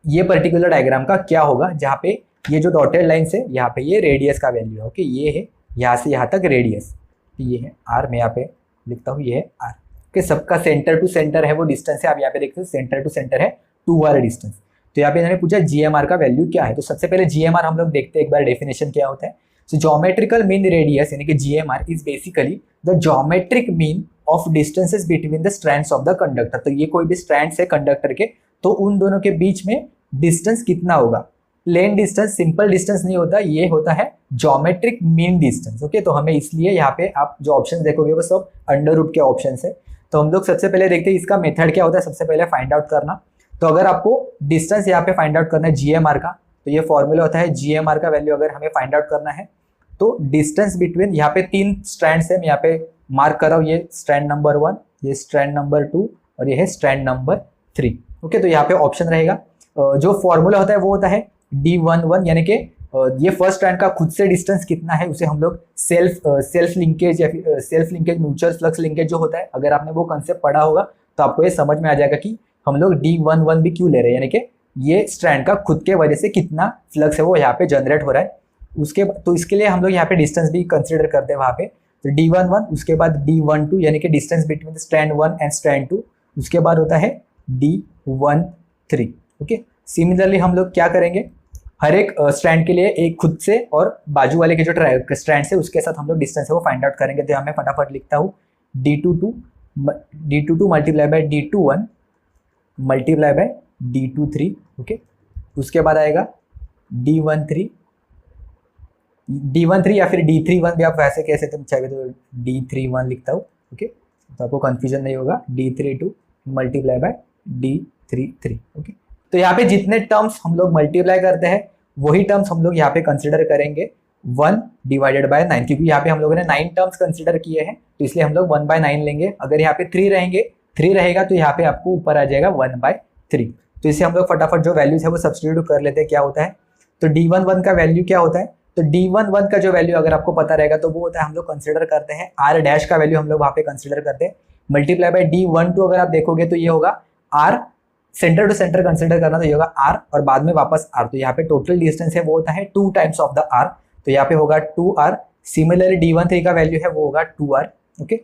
ये पर्टिकुलर डायग्राम का क्या होगा, जहाँ पे ये जो डॉटेड लाइन से यहाँ पे ये रेडियस का वैल्यू है। ओके, ये है यहाँ से यहाँ तक रेडियस, ये है R, मैं यहाँ पे लिखता हूँ ये है R। ओके, सबका सेंटर टू सेंटर है वो डिस्टेंस है। आप यहाँ पे देखते हैं सेंटर टू सेंटर है 2 वाला डिस्टेंस। तो यहाँ पे इन्होंने पूछा GMR का वैल्यू क्या है। तो सबसे पहले GMR हम लोग देखते हैं एक बार डेफिनेशन क्या होता है। सो ज्योमेट्रिकल मीन रेडियस यानी कि GMR is basically the geometric mean of distances between the strands of the conductor. तो ये कोई भी स्ट्रैंड्स है कंडक्टर के, तो उन दोनों के बीच में डिस्टेंस कितना होगा। प्लेन डिस्टेंस, सिंपल डिस्टेंस नहीं होता, ये होता है ज्योमेट्रिक मीन डिस्टेंस। ओके, तो हमें इसलिए यहाँ पे आप जो ऑप्शन देखोगे वो सब अंडर रूट के ऑप्शन है। तो हम लोग सबसे पहले देखते हैं इसका मेथड क्या होता है। सबसे पहले फाइंड आउट करना, तो अगर आपको डिस्टेंस यहाँ पे फाइंड आउट करना है GMR का, तो ये फॉर्मूला होता है GMR का वैल्यू अगर हमें फाइंड आउट करना है तो डिस्टेंस बिटवीन, यहाँ पे 3 स्ट्रैंड्स है, मैं यहाँ पे मार्क कर रहा हूँ, ये स्ट्रैंड नंबर 1, ये स्ट्रैंड नंबर 2 और ये है स्ट्रैंड नंबर 3। ओके, तो यहाँ पे ऑप्शन रहेगा, जो फॉर्मूला होता है वो होता है D11 यानी कि ये फर्स्ट स्ट्रैंड का खुद से डिस्टेंस कितना है उसे हम लोग सेल्फ लिंकेज या फिर self linkage mutual flux linkage जो होता है, अगर आपने वो कंसेप्ट पढ़ा होगा तो आपको ये समझ में आ जाएगा कि हम लोग D11 भी क्यों ले रहे हैं, यानी कि ये स्ट्रैंड का खुद के वजह से कितना फ्लक्स है वो यहाँ पे जनरेट हो रहा है। उसके तो इसके लिए हम लोग यहाँ पे डिस्टेंस भी कंसिडर करते हैं वहाँ पे। तो D11, उसके बाद D12 यानी कि distance between strand 1 and strand 2, उसके बाद होता है D13। ओके, सिमिलरली हम लोग क्या करेंगे, हर एक स्ट्रैंड के लिए एक खुद से और बाजू वाले के जो स्ट्रैंड है उसके साथ हम लोग डिस्टेंस है वो फाइंड आउट करेंगे। तो यहाँ मैं फटाफट लिखता हूँ D22 multiply by D21 multiply by D23। Okay, उसके बाद आएगा D13 या फिर D31 भी आप वैसे कह सकते हैं, चाहे तो D31 लिखता हूँ। ओके, तो आपको कंफ्यूजन नहीं होगा। D32 multiply by D33। Okay, तो यहाँ पे जितने टर्म्स हम लोग मल्टीप्लाई करते हैं वही टर्म्स हम लोग यहाँ पे कंसिडर करेंगे 1 डिवाइडेड बाय 9, क्योंकि यहाँ पे हम लोगों ने 9 टर्म्स कंसिडर किए हैं तो इसलिए हम लोग 1/9 लेंगे। अगर यहाँ पे 3 रहेगा तो यहाँ पे आपको ऊपर आ जाएगा 1/3। तो इसे हम लोग फटाफट जो वैल्यूज है वो सब्स्टिट्यूट कर लेते हैं। क्या होता है, तो D11 का वैल्यू क्या होता है, तो D11 का जो वैल्यू अगर आपको पता रहेगा तो वो होता है, हम लोग कंसिडर करते हैं R डैश का वैल्यू हम लोग वहाँ पे कंसिडर करते हैं, मल्टीप्लाई बाय D12 अगर आप देखोगे तो ये होगा R, centre to centre consider करना तो ये होगा R और बाद में वापस R। तो यहाँ पे टोटल डिस्टेंस है वो होता है 2 टाइम्स ऑफ द R, तो यहाँ पे होगा 2R। सिमिलरली D13 का वैल्यू है वो होगा 2R। ओके,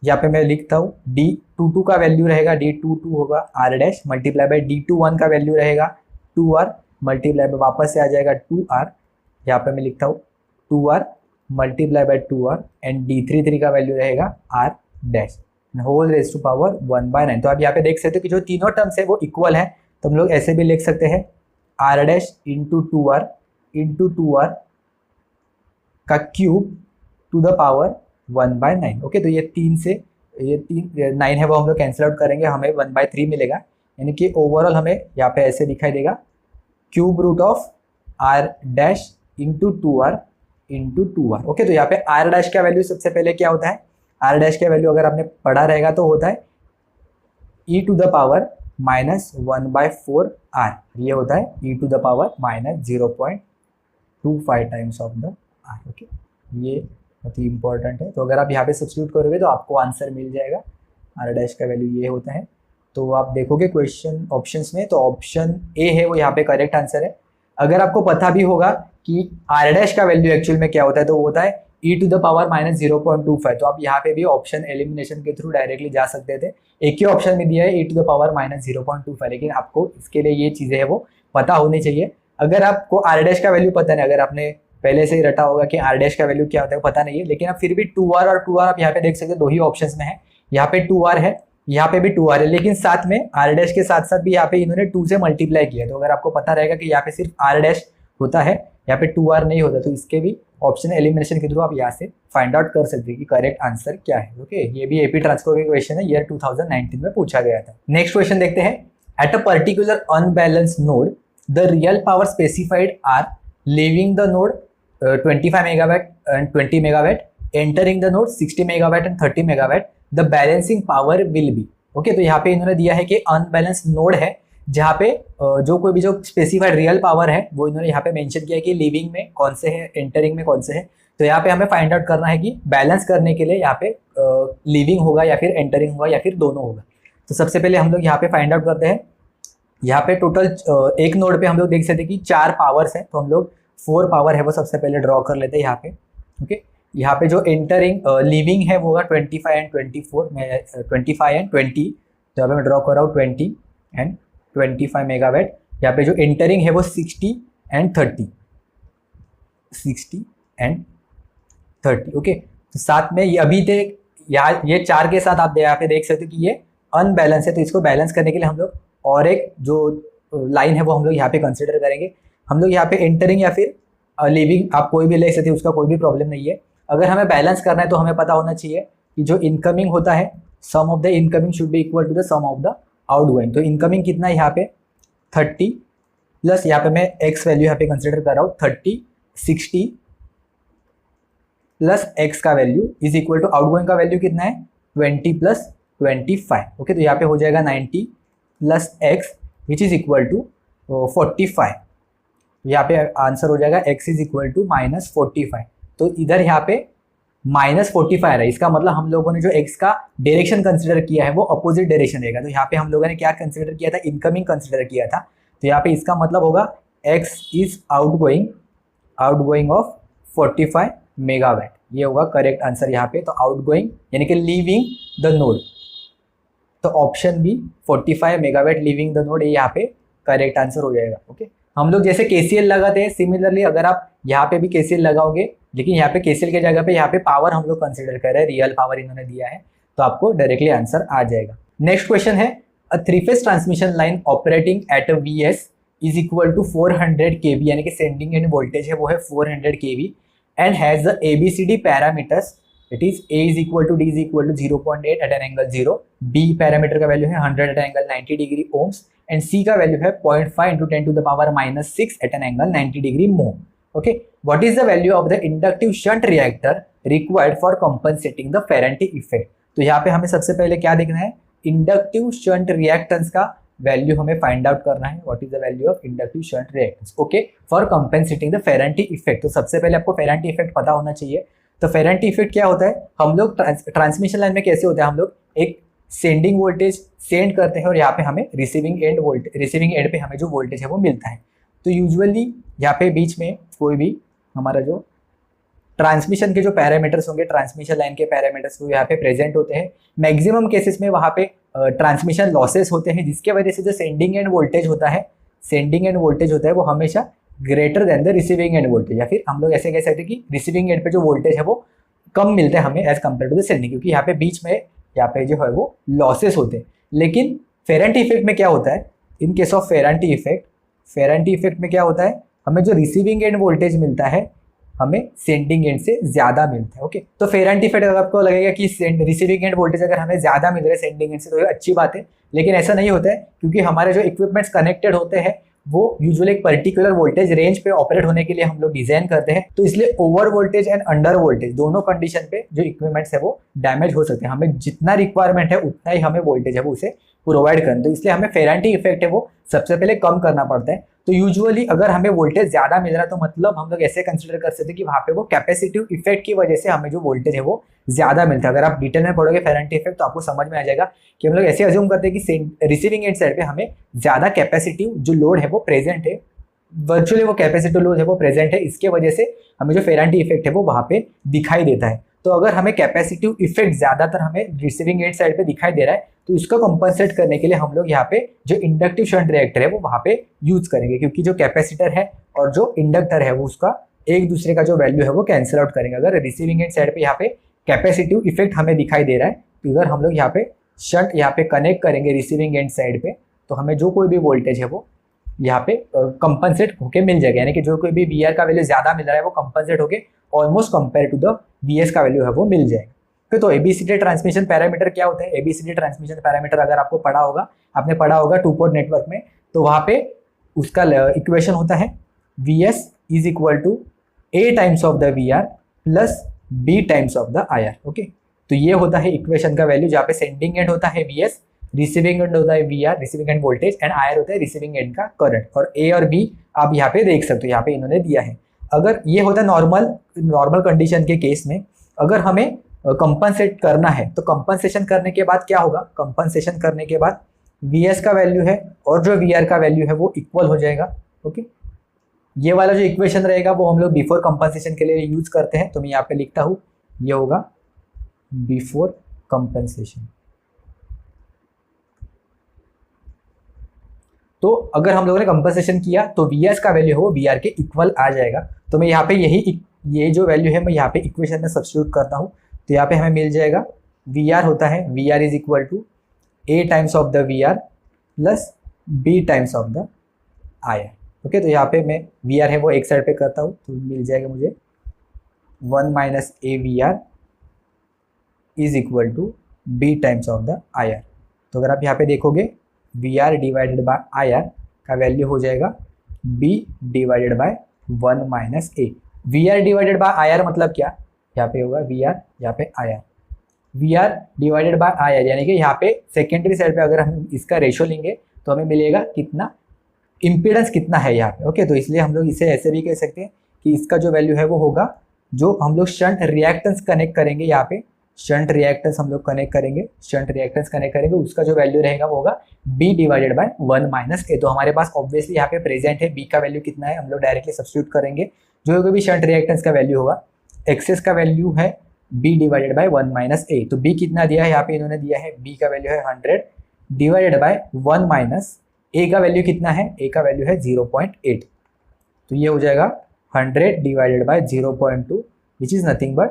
यहाँ पे मैं लिखता हूँ D22 का वैल्यू रहेगा, D22 होगा R dash multiply by D21 का वैल्यू रहेगा 2R मल्टीप्लाई बाय वापस से आ जाएगा 2R। यहाँ पे मैं लिखता हूँ 2R multiply by 2R and D33 का वैल्यू रहेगा R dash whole raise to power 1/9। तो आप यहाँ पे देख सकते हो कि जो तीनों टर्म्स है वो इक्वल है, तो हम लोग ऐसे भी लिख सकते हैं R डैश इंटू 2R का cube two the power 1/9। Okay, तो ये 9 है वो हम लोग कैंसिल आउट करेंगे, हमें 1/3 मिलेगा, यानी कि ओवरऑल हमें यहाँ पे ऐसे दिखाई देगा cube root of R dash into 2R into 2R। Okay, तो यहाँ पे R डैश का वैल्यू सबसे पहले क्या होता है, R डैश का वैल्यू अगर आपने पढ़ा रहेगा तो होता है e to the power -1/4R, ये होता है e to the power -0.25 times of the R। Okay, ये बहुत ही इंपॉर्टेंट है। तो अगर आप यहाँ पे सब्स्टिट्यूट करोगे तो आपको आंसर मिल जाएगा, R डैश का वैल्यू ये होता है। तो आप देखोगे क्वेश्चन ऑप्शंस में तो ऑप्शन ए है वो यहाँ पे करेक्ट आंसर है। अगर आपको पता भी होगा कि R डैश का वैल्यू एक्चुअल में क्या होता है तो वो होता है e टू द पावर -0.25, तो आप यहाँ पे भी ऑप्शन एलिमिनेशन के थ्रू डायरेक्टली जा सकते थे। एक ही ऑप्शन में दिया है e टू द पावर -0.25, लेकिन आपको इसके लिए ये चीज़ें है वो पता होनी चाहिए। अगर आपको R डैश का वैल्यू पता नहीं, अगर आपने पहले से ही रटा होगा कि R डैश का वैल्यू क्या होता है पता नहीं है, लेकिन आप फिर भी 2R और 2R आप यहाँ पे देख सकते हैं, दो ही ऑप्शंस में है। यहाँ पे 2R है, यहाँ पे भी 2R है, लेकिन साथ में R डैश के साथ साथ भी यहाँ पे इन्होंने 2 से मल्टीप्लाई किया। तो अगर आपको पता रहेगा कि यहाँ पे सिर्फ R डैश होता है, यहाँ पे 2R नहीं होता, तो इसके भी ऑप्शन एलिमिनेशन के थ्रू आप यहाँ से फाइंड आउट कर सकते हैं कि करेक्ट आंसर क्या है। ओके, ये भी एपी ट्रांसको के क्वेश्चन है, ईयर 2019 में पूछा गया था। नेक्स्ट क्वेश्चन देखते हैं। At a particular unbalanced node the real power specified are leaving the node 25 megawatt and 20 megawatt, entering the node 60 megawatt and 30 megawatt, the balancing power will be. Okay, तो यहाँ पे इन्होंने दिया है कि अनबैलेंस नोड है जहाँ पे जो कोई भी जो स्पेसिफाइड रियल पावर है वो इन्होंने यहाँ पे मेंशन किया है कि लिविंग में कौन से है, एंटरिंग में कौन से है। तो यहाँ पे हमें फाइंड आउट करना है कि बैलेंस करने के लिए यहाँ पे लिविंग होगा या फिर एंटरिंग होगा या फिर दोनों होगा। तो सबसे पहले हम लोग यहाँ पे फाइंड आउट करते हैं। यहाँ पे टोटल एक नोड पे हम लोग देख सकते हैं कि 4 पावर्स है, तो हम लोग 4 पावर है वो सबसे पहले ड्रॉ कर लेते हैं यहाँ पे। ओके, यहाँ पे जो एंटरिंग लिविंग है वो होगा 25 एंड 24 में 25 एंड 20, तो यहाँ पे मैं ड्रॉ कर रहा हूँ 20 एंड 25 मेगावाट। यहाँ पे जो एंटरिंग है वो 60 एंड 30, 60 एंड 30। ओके, तो साथ में ये अभी तक यहाँ ये 4 के साथ आप यहाँ पे देख सकते हो कि ये अनबैलेंस है, तो इसको बैलेंस करने के लिए हम लोग और एक जो लाइन है वो हम लोग यहाँ पे कंसिडर करेंगे। हम लोग यहाँ पे एंटरिंग या फिर लिविंग आप कोई भी ले सकते हैं, उसका कोई भी प्रॉब्लम नहीं है। अगर हमें बैलेंस करना है तो हमें पता होना चाहिए कि जो इनकमिंग होता है sum of the incoming should be equal to the sum of the outgoing. तो इनकमिंग कितना है यहाँ पे 30 प्लस यहाँ पे मैं एक्स वैल्यू यहाँ पे कंसिडर कर रहा हूँ 30, 60 प्लस एक्स का value is equal to outgoing का वैल्यू कितना है 20 प्लस 25। ओके, तो यहाँ पे हो जाएगा 90 plus X which is equal to 45। यहाँ पे आंसर हो जाएगा x इज इक्वल टू -45। तो इधर यहाँ पे -45 आ रहा है, इसका मतलब हम लोगों ने जो x का डायरेक्शन कंसिडर किया है वो अपोजिट डायरेक्शन रहेगा। तो यहाँ पे हम लोगों ने क्या कंसिडर किया था, इनकमिंग कंसिडर किया था। तो यहाँ पे इसका मतलब होगा x is outgoing of 45 megawatt, ये होगा करेक्ट आंसर यहाँ पे। तो आउटगोइंग यानी कि लीविंग द नोड, तो option B 45 megawatt leaving the node, ये यहाँ पे करेक्ट आंसर हो जाएगा। ओके, हम लोग जैसे KCL लगाते हैं, सिमिलरली अगर आप यहाँ पे भी KCL लगाओगे, लेकिन यहाँ पे KCL के जगह पे यहाँ पे पावर हम लोग कंसिडर कर रहे हैं, रियल पावर इन्होंने दिया है, तो आपको डायरेक्टली आंसर आ जाएगा। नेक्स्ट क्वेश्चन है, a 3-phase transmission line operating at VS is equal to 400 kV, यानी कि सेंडिंग एंड वोल्टेज है वो है 400 kV and has the ABCD parameters, it is A is equal to D is equal to 0.8 at an angle 0, B parameter का value है 100 at angle 90 degree ohms and C का value है 0.5 into 10 to the power -6 at an angle 90 degree mho. Okay, what is the value of the inductive shunt reactor required for compensating the Ferranti effect. तो यहाँ पे हमें सबसे पहले क्या देखना है, इंडक्टिव शंट रिएक्टेंस का वैल्यू हमें फाइंड आउट करना है। What is the value of inductive shunt reactance, okay, for compensating the Ferranti effect. तो सबसे पहले आपको फेरेंटी इफेक्ट पता होना चाहिए। तो फेरेंटी इफेक्ट क्या होता है, हम लोग ट्रांसमिशन लाइन में कैसे होता है, हम लोग एक सेंडिंग वोल्टेज सेंड करते हैं और यहाँ पे हमें रिसीविंग एंड पे हमें जो वोल्टेज है वो मिलता है। तो यूजुअली यहाँ पे बीच में कोई भी हमारा जो ट्रांसमिशन के जो पैरामीटर्स होंगे, ट्रांसमिशन लाइन के पैरामीटर्स वो यहाँ पे प्रेजेंट होते हैं। मैक्सिमम केसेस में वहाँ पे ट्रांसमिशन लॉसेस होते हैं, जिसके वजह से जो सेंडिंग एंड वोल्टेज होता है वो हमेशा greater than the receiving end voltage, या फिर हम लोग ऐसे कह सकते हैं कि रिसीविंग एंड पे जो वोल्टेज है वो कम मिलता है हमें as compare to the sending, क्योंकि यहाँ पे बीच में यहाँ पे जो है वो लॉसेस होते हैं। लेकिन फेरेंटी इफेक्ट में क्या होता है, इन केस ऑफ फेरेंटी इफेक्ट में क्या होता है, हमें जो रिसीविंग एंड वोल्टेज मिलता है हमें सेंडिंग एंड से ज्यादा मिलता है। ओके, तो फेरेंटी इफेक्ट अगर आपको लगेगा कि रिसीविंग एंड वोल्टेज अगर हमें ज्यादा मिल रहा है सेंडिंग एंड से, तो ये अच्छी बात है, लेकिन ऐसा नहीं होता है, क्योंकि हमारे जो इक्विपमेंट्स कनेक्टेड होते हैं वो यूजुअली एक पर्टिकुलर वोल्टेज रेंज पे ऑपरेट होने के लिए हम लोग डिजाइन करते हैं। तो इसलिए over voltage and under voltage दोनों कंडीशन पे जो इक्विपमेंट्स है वो डैमेज हो सकते हैं। हमें जितना रिक्वायरमेंट है उतना ही हमें वोल्टेज है वो उसे प्रोवाइड करना, तो इसलिए हमें फेरेंटी इफेक्ट है वो सबसे पहले कम करना पड़ता है। तो यूजुअली अगर हमें वोल्टेज ज्यादा मिल रहा है तो मतलब हम लोग ऐसे कंसिडर कर सकते हैं कि वहाँ पे वो कैपेसिटिव इफेक्ट की वजह से हमें जो वोल्टेज है वो ज्यादा मिलता है। अगर आप डिटेल में पढ़ोगे फेरेंटी इफेक्ट तो आपको समझ में आ जाएगा कि हम लोग ऐसे अज्यूम करते हैं कि रिसीविंग एंड साइड पे हमें ज्यादा कैपेसिटिव जो लोड है वो प्रेजेंट है, वर्चुअली वो कैपेसिटिव लोड है वो प्रेजेंट है, इसके वजह से हमें जो फेरेंटी इफेक्ट है वो वहाँ पे दिखाई देता है। तो अगर हमें कैपेसिटिव इफेक्ट ज्यादातर हमें रिसीविंग एंड साइड पे दिखाई दे रहा है तो इसको कंपनसेट करने के लिए हम लोग यहाँ पे जो इंडक्टिव शंट रिएक्टर है वो वहाँ पे यूज करेंगे, क्योंकि जो कैपेसिटर है और जो इंडक्टर है वो उसका एक दूसरे का जो वैल्यू है वो कैंसिल आउट करेंगे। अगर रिसीविंग एंड साइड पे यहाँ पे कैपेसिटिव इफेक्ट हमें दिखाई दे रहा है तो अगर हम लोग यहाँ पे शंट यहाँ पे कनेक्ट करेंगे रिसीविंग एंड साइड पे, तो हमें जो कोई भी वोल्टेज है वो यहाँ पे कंपनसेट होके मिल जाएगा, यानी कि जो कोई भी VR का वैल्यू ज्यादा मिल रहा है वो कंपनसेट होके almost compare to the VS का वैल्यू है वो मिल जाएगा। फिर तो ABCD ट्रांसमिशन पैरामीटर क्या होता है, ABCD ट्रांसमिशन पैरामीटर अगर आपको आपने पढ़ा होगा 2-पोर्ट नेटवर्क में, तो वहाँ पे उसका इक्वेशन होता है VS is equal to A times of the VR plus B times of the IR। Okay, तो ये होता है इक्वेशन का वैल्यू, जहाँ पे सेंडिंग एंड होता है VS, रिसीविंग एंड होता है VR, receiving end voltage, and IR होता है रिसीविंग एंड का करंट। और A और B आप यहाँ पे देख सकते हो, यहाँ पे इन्होंने दिया है। अगर ये होता है नॉर्मल कंडीशन के केस में, अगर हमें कंपनसेट करना है तो कंपनसेशन करने के बाद क्या होगा, कंपनसेशन करने के बाद VS का वैल्यू है और जो VR का वैल्यू है वो इक्वल हो जाएगा। ओके, ये वाला जो इक्वेशन रहेगा वो हम लोग बिफोर कंपनसेशन के लिए यूज करते हैं, तो मैं यहाँ पे लिखता हूँ, ये होगा बिफोर कंपनसेशन। तो अगर हम लोगों ने कंपनसेशन किया तो VS का वैल्यू है वो VR के इक्वल आ जाएगा। तो मैं यहाँ पे ये जो वैल्यू है मैं यहाँ पे इक्वेशन में सब्स्टिट्यूट करता हूँ, तो यहाँ पे हमें मिल जाएगा VR होता है VR is equal to A times of the VR plus B times of the IR। Okay, तो यहाँ पे मैं VR है वो एक साइड पे करता हूँ, तो मिल जाएगा मुझे 1 minus AVR is equal to B times of the IR। तो अगर आप यहाँ पे देखोगे VR डिवाइडेड बाय IR का वैल्यू हो जाएगा B divided by 1 minus A। VR divided by IR मतलब क्या, यहाँ पे होगा VR, यहाँ पे IR, VR divided by IR, यानी कि यहाँ पे सेकेंडरी साइड पे अगर हम इसका रेशो लेंगे तो हमें मिलेगा कितना इम्पीडेंस कितना है यहाँ पे। ओके, तो इसलिए हम लोग इसे ऐसे भी कह सकते हैं कि इसका जो वैल्यू है वो होगा, जो हम लोग शंट रिएक्टेंस कनेक्ट करेंगे यहाँ पे, शंट रिएक्टेंस हम लोग कनेक्ट करेंगे, शंट रिएक्टेंस कनेक्ट करेंगे, उसका जो वैल्यू रहेगा वो होगा b divided by 1 minus a। तो हमारे पास ऑब्वियसली यहाँ पे प्रेजेंट है, b का वैल्यू कितना है, हम लोग डायरेक्टली सब्स्टिट्यूट करेंगे, जो भी शंट रिएक्टेंस का वैल्यू होगा, एक्सेस का वैल्यू है b divided by 1 minus a। तो b कितना दिया है यहाँ पे, इन्होंने दिया है b का वैल्यू है 100 डिवाइडेड बाय 1 माइनस a का वैल्यू कितना है, a का वैल्यू है 0.8। तो ये हो जाएगा 100 divided by 0.2 which is nothing but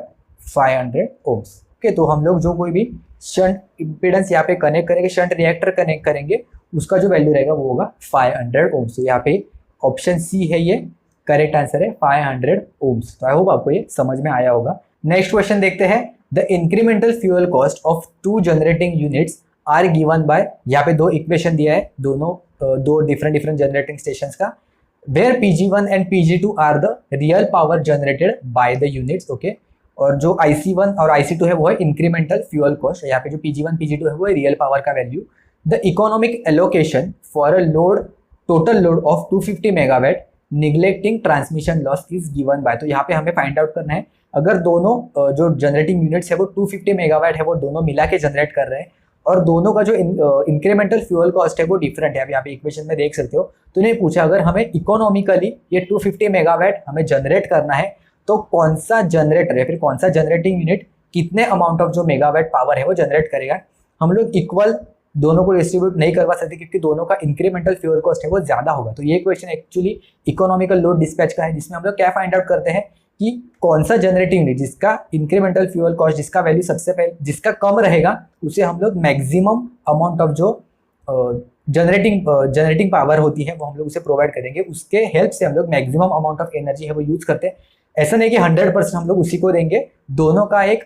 500 ohms. Okay, तो हम लोग जो कोई भी शंट इम्पीडेंस यहाँ पे कनेक्ट करेंगे, शंट रिएक्टर कनेक्ट करेंगे, उसका जो वैल्यू रहेगा वो होगा 500 ओम्स। तो यहाँ पे ऑप्शन सी है, ये करेक्ट आंसर है 500 ओम्स। तो आई होप आपको ये समझ में आया होगा। नेक्स्ट क्वेश्चन देखते हैं। The incremental fuel cost of 2 generating units are given by, यहाँ पे 2 इक्वेशन दिया है, दोनों दो डिफरेंट जनरेटिंग स्टेशंस का, where PG1 and PG2 are the real power generated by the units। Okay, और जो IC1 और IC2 है वो है इंक्रीमेंटल फ्यूल कॉस्ट, यहाँ पे जो PG1 PG2 है वो है रियल पावर का value. The economic allocation for a load, total load of 250 megawatt neglecting transmission loss is given by. तो यहाँ पे हमें फाइंड आउट करना है, अगर दोनों जो जनरेटिंग यूनिट्स है वो 250 मेगावाट है, वो दोनों मिला के जनरेट कर रहे हैं, और दोनों का जो इंक्रीमेंटल फ्यूल कॉस्ट है वो डिफरेंट है, अभी आप इक्वेशन में देख सकते हो। तो इन्हें पूछा अगर हमें इकोनॉमिकली ये 250 मेगावाट हमें जनरेट करना है, तो कौन सा जनरेटर है, फिर कौन सा जनरेटिंग यूनिट कितने अमाउंट ऑफ जो मेगावाट पावर है वो जनरेट करेगा। हम लोग इक्वल दोनों को डिस्ट्रीब्यूट नहीं करवा सकते, क्योंकि दोनों का इंक्रीमेंटल फ्यूल कॉस्ट है वो ज्यादा होगा। तो ये question actually economical load dispatch का है, जिसमें हम लोग क्या फाइंड आउट करते हैं कि कौन सा जनरेटिंग यूनिट जिसका इंक्रीमेंटल फ्यूल कॉस्ट, जिसका वैल्यू सबसे पहले जिसका कम रहेगा, उसे हम लोग मैक्सिमम अमाउंट ऑफ जो जनरेटिंग पावर होती है वो हम लोग उसे प्रोवाइड करेंगे, उसके हेल्प से हम लोग मैक्सिमम अमाउंट ऑफ एनर्जी है वो यूज करते हैं। ऐसा नहीं कि 100% हम लोग उसी को देंगे, दोनों का एक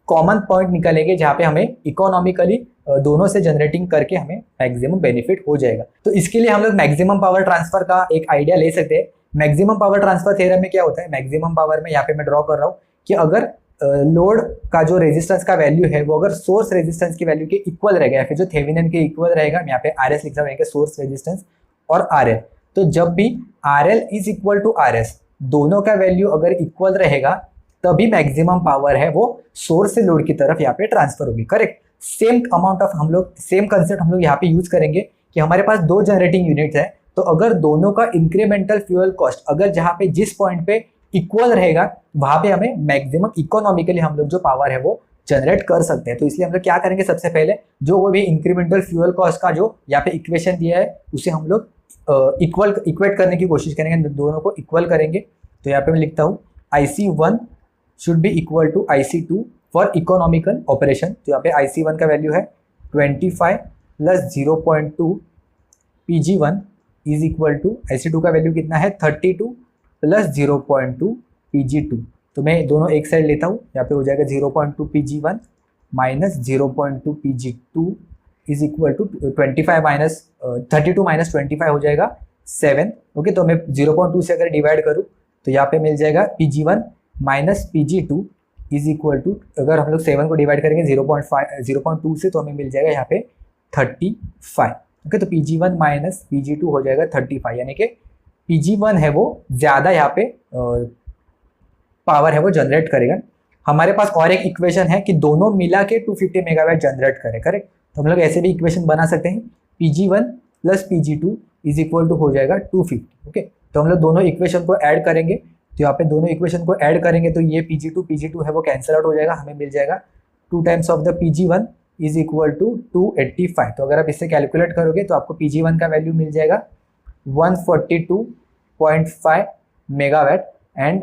कॉमन पॉइंट निकालेंगे जहाँ पे हमें इकोनॉमिकली दोनों से जनरेटिंग करके हमें मैक्सिमम बेनिफिट हो जाएगा। तो इसके लिए हम लोग मैक्सिमम पावर ट्रांसफर का एक आइडिया ले सकते हैं। मैक्सिमम पावर ट्रांसफर थ्योरम में क्या होता है, मैक्सिमम पावर में यहाँ पे मैं ड्रॉ कर रहा हूँ कि अगर लोड का जो रेजिस्टेंस का वैल्यू है वो अगर सोर्स रेजिस्टेंस की वैल्यू के इक्वल रहेगा, या फिर जो थेवेनिन के इक्वल रहेगा, यहाँ पे RS लिख रहा हूँ, सोर्स रेजिस्टेंस और RL। तो जब भी RL is equal to RS, दोनों का वैल्यू अगर इक्वल रहेगा, तभी मैक्सिमम पावर है वो सोर्स से लोड की तरफ यहाँ पे ट्रांसफर होगी। करेक्ट, सेम अमाउंट ऑफ हम लोग सेम कंसेप्ट हम लोग यहाँ पे यूज करेंगे कि हमारे पास 2 जनरेटिंग यूनिट्स है, तो अगर दोनों का इंक्रीमेंटल फ्यूल कॉस्ट अगर जहाँ पे जिस पॉइंट पे इक्वल रहेगा, वहां पे हमें मैक्सिमम इकोनॉमिकली हम लोग जो पावर है वो जनरेट कर सकते हैं। तो इसलिए हम लोग क्या करेंगे, सबसे पहले जो वो भी इंक्रीमेंटल फ्यूल कॉस्ट का जो यहाँ पे इक्वेशन दिया है उसे हम लोग इक्वेट करने की कोशिश करेंगे, दोनों को इक्वल करेंगे। तो यहाँ पे मैं लिखता हूँ IC1 should be equal to IC2 for economical operation. तो यहाँ पे IC1 का वैल्यू है 25 plus 0.2 PG1 is equal to IC2 का वैल्यू कितना है 32 प्लस 0.2 PG2। तो मैं दोनों एक साइड लेता हूँ, यहाँ पे हो जाएगा 0.2 PG1 minus 0.2 PG2 is equal to 25 minus 32 minus 25 हो जाएगा 7। ओके, तो मैं 0.2 से अगर डिवाइड करूँ तो यहाँ पे मिल जाएगा PG1 minus PG2 is equal to, अगर हम लोग 7 को डिवाइड करेंगे 0.2 से, तो हमें मिल जाएगा यहाँ पे 35। ओके, तो PG1 माइनस PG2 हो जाएगा 35, यानी कि PG1 है वो ज़्यादा यहाँ पे पावर है वो जनरेट करेगा। हमारे पास और एक इक्वेशन है कि दोनों मिला के 250 मेगावाट जनरेट करे। करेक्ट, तो हम लोग ऐसे भी इक्वेशन बना सकते हैं, PG1 plus PG2 is equal to हो जाएगा 250। ओके, तो हम लोग दोनों इक्वेशन को ऐड करेंगे, तो यहाँ पे दोनों इक्वेशन को ऐड करेंगे तो ये PG2 है वो कैंसिल आउट हो जाएगा, हमें मिल जाएगा 2 times of the PG1 is equal to 285। तो अगर आप इससे कैलकुलेट करोगे तो आपको PG1 का वैल्यू मिल जाएगा 142.5 मेगावाट एंड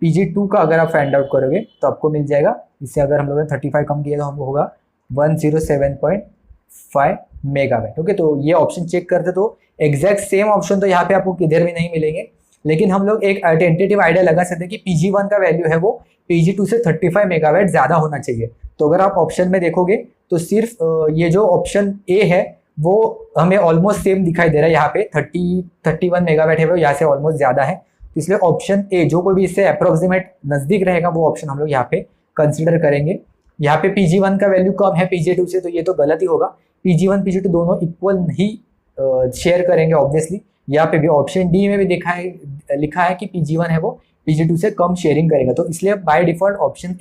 PG2 का अगर आप फाइंड आउट करोगे तो आपको मिल जाएगा, इससे अगर हम लोगों ने 35 कम किया तो हमको होगा 107.5 मेगावाट। ओके, तो ये ऑप्शन चेक करते तो एग्जैक्ट सेम ऑप्शन तो यहाँ पे आपको किधर भी नहीं मिलेंगे, लेकिन हम लोग एक टेंटेटिव आइडिया लगा सकते हैं कि PG1 का वैल्यू है वो PG2 से 35 मेगावाट ज़्यादा होना चाहिए। तो अगर आप ऑप्शन में देखोगे तो सिर्फ ये जो ऑप्शन ए है वो हमें ऑलमोस्ट सेम दिखाई दे रहा है, यहाँ पे 31 मेगावाट है वो यहाँ से ऑलमोस्ट ज़्यादा है। तो इसलिए ऑप्शन ए जो कोई भी इससे अप्रोक्सीमेट नज़दीक रहेगा वो ऑप्शन हम लोग यहाँ पे कंसिडर करेंगे। यहाँ पे PG1 का वैल्यू कम है PG2 से, तो ये तो गलत ही होगा। PG1 PG2 दोनों इक्वल ही शेयर करेंगे ऑब्वियसली। यहाँ पे भी ऑप्शन डी में भी लिखा है कि Pg1 है वो Pg2 से कम शेयरिंग करेगा, तो इसलिए बाय डिफॉल्ट ऑप्शन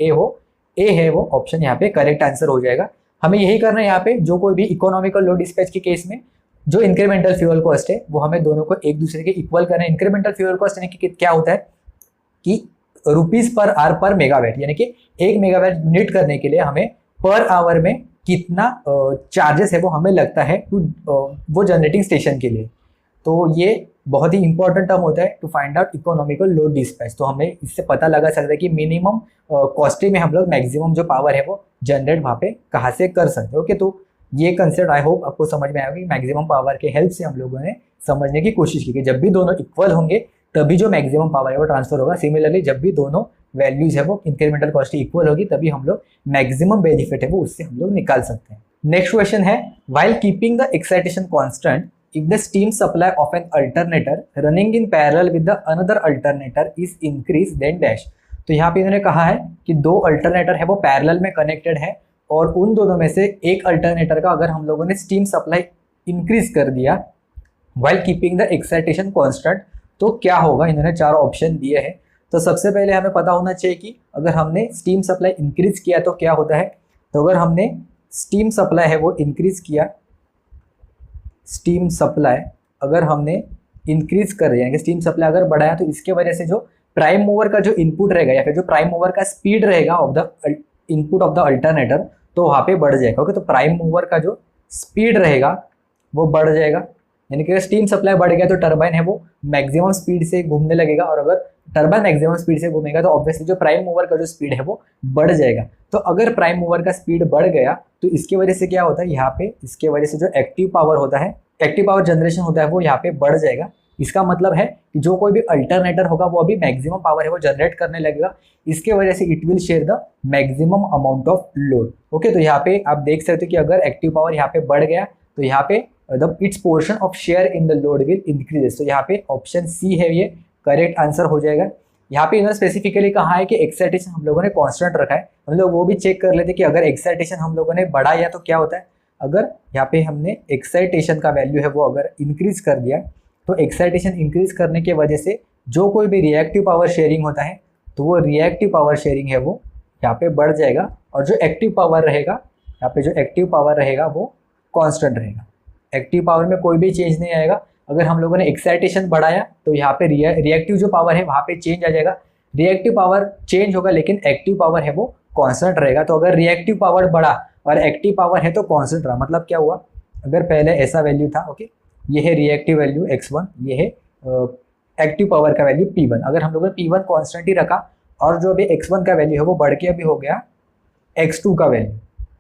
ए है वो ऑप्शन यहाँ पे करेक्ट आंसर हो जाएगा। हमें यही करना है यहाँ पे, जो कोई भी इकोनॉमिकल लो डिस्पैच के केस में जो इंक्रीमेंटल फ्यूल कॉस्ट है वो हमें दोनों को एक दूसरे के इक्वल करना है। इंक्रीमेंटल फ्यूल कॉस्ट यानी कि क्या होता है कि रुपीज पर आवर पर मेगावाट, यानी कि 1 मेगावाट यूनिट करने के लिए हमें पर आवर में कितना चार्जेस है वो हमें लगता है वो जनरेटिंग स्टेशन के लिए। तो ये बहुत ही इंपॉर्टेंट टर्म होता है to find out economical load dispatch. तो हमें इससे पता लगा सकता है कि मिनिमम कॉस्टिंग में हम लोग मैक्सिमम जो पावर है वो जनरेट वहाँ पे कहाँ से कर सकते हैं। ओके, तो ये कंसेप्ट आई होप आपको समझ में आएगा कि मैक्सिमम पावर के हेल्प से हम लोगों ने समझने की कोशिश की कि जब भी दोनों इक्वल होंगे तभी जो मैक्सिमम पावर है वो ट्रांसफर होगा। सिमिलरली जब भी दोनों वैल्यूज है वो इंक्रीमेंटल कॉस्ट इक्वल होगी तभी हम लोग मैक्सिमम बेनिफिट है वो उससे हम लोग निकाल सकते हैं। नेक्स्ट क्वेश्चन है, while keeping the excitation constant if the steam supply of an alternator running in parallel with the another alternator is increased then dash। तो यहाँ पे इन्होंने कहा है कि दो अल्टरनेटर है वो पैरेलल में कनेक्टेड है और उन दोनों में से एक अल्टरनेटर का अगर हम लोगों ने स्टीम सप्लाई इंक्रीज कर दिया while keeping the excitation constant तो क्या होगा। इन्होंने 4 ऑप्शन दिए हैं। तो सबसे पहले हमें पता होना चाहिए कि अगर हमने स्टीम सप्लाई इंक्रीज किया तो क्या होता है। तो अगर हमने स्टीम सप्लाई है वो इंक्रीज किया, स्टीम सप्लाई अगर हमने इंक्रीज कर दिया, स्टीम सप्लाई अगर बढ़ाया तो इसके वजह से जो प्राइम मूवर का जो इनपुट रहेगा या फिर जो प्राइम मूवर का स्पीड रहेगा of the input of the alternator तो वहाँ पे बढ़ जाएगा। ओके, तो प्राइम मूवर का जो स्पीड रहेगा वो बढ़ जाएगा, यानी कि स्टीम सप्लाई बढ़ गया तो टरबाइन है वो मैक्सिमम स्पीड से घूमने लगेगा और अगर टरबाइन मैक्सिमम स्पीड से घूमेगा तो ऑब्वियसली जो प्राइम मूवर का जो स्पीड है वो बढ़ जाएगा। तो अगर प्राइम मूवर का स्पीड बढ़ गया तो इसकी वजह से क्या होता है, यहाँ पे इसके वजह से जो एक्टिव पावर होता है, एक्टिव पावर जनरेशन होता है वो यहाँ पे बढ़ जाएगा। इसका मतलब है कि जो कोई भी अल्टरनेटर होगा वो अभी मैक्सिमम पावर है वो जनरेट करने लगेगा, इसके वजह से it will share the maximum amount of load. Okay, तो यहाँ पे आप देख सकते हो कि अगर एक्टिव पावर यहाँ पे बढ़ गया तो यहाँ पे it's portion of share in the load will increases. तो यहाँ पे ऑप्शन सी है ये करेक्ट आंसर हो जाएगा। यहाँ पे इन्होंने स्पेसिफिकली कहा है कि एक्साइटेशन हम लोगों ने कांस्टेंट रखा है। हम लोग वो भी चेक कर लेते कि अगर एक्साइटेशन हम लोगों ने बढ़ाया तो क्या होता है। अगर यहाँ पे हमने एक्साइटेशन का वैल्यू है वो अगर इंक्रीज कर दिया तो एक्साइटेशन इंक्रीज करने की वजह से जो कोई भी रिएक्टिव पावर शेयरिंग होता है तो वो रिएक्टिव पावर शेयरिंग है वो यहाँ पे बढ़ जाएगा और जो एक्टिव पावर रहेगा, यहाँ पे जो एक्टिव पावर रहेगा वो कांस्टेंट रहेगा। एक्टिव पावर में कोई भी चेंज नहीं आएगा। अगर हम लोगों ने एक्साइटेशन बढ़ाया तो यहाँ पे रिएक्टिव जो पावर है वहाँ पे चेंज आ जाएगा। रिएक्टिव पावर चेंज होगा लेकिन एक्टिव पावर है वो कांस्टेंट रहेगा। तो अगर रिएक्टिव पावर बढ़ा और एक्टिव पावर है तो कांस्टेंट रहा, मतलब क्या हुआ, अगर पहले ऐसा वैल्यू था, ओके, ये है रिएक्टिव वैल्यू x1, ये है एक्टिव पावर का वैल्यू p1। अगर हम लोगों ने p1 कांस्टेंट ही रखा और जो अभी x1 का वैल्यू है वो बढ़ के अभी हो गया x2 का वैल्यू।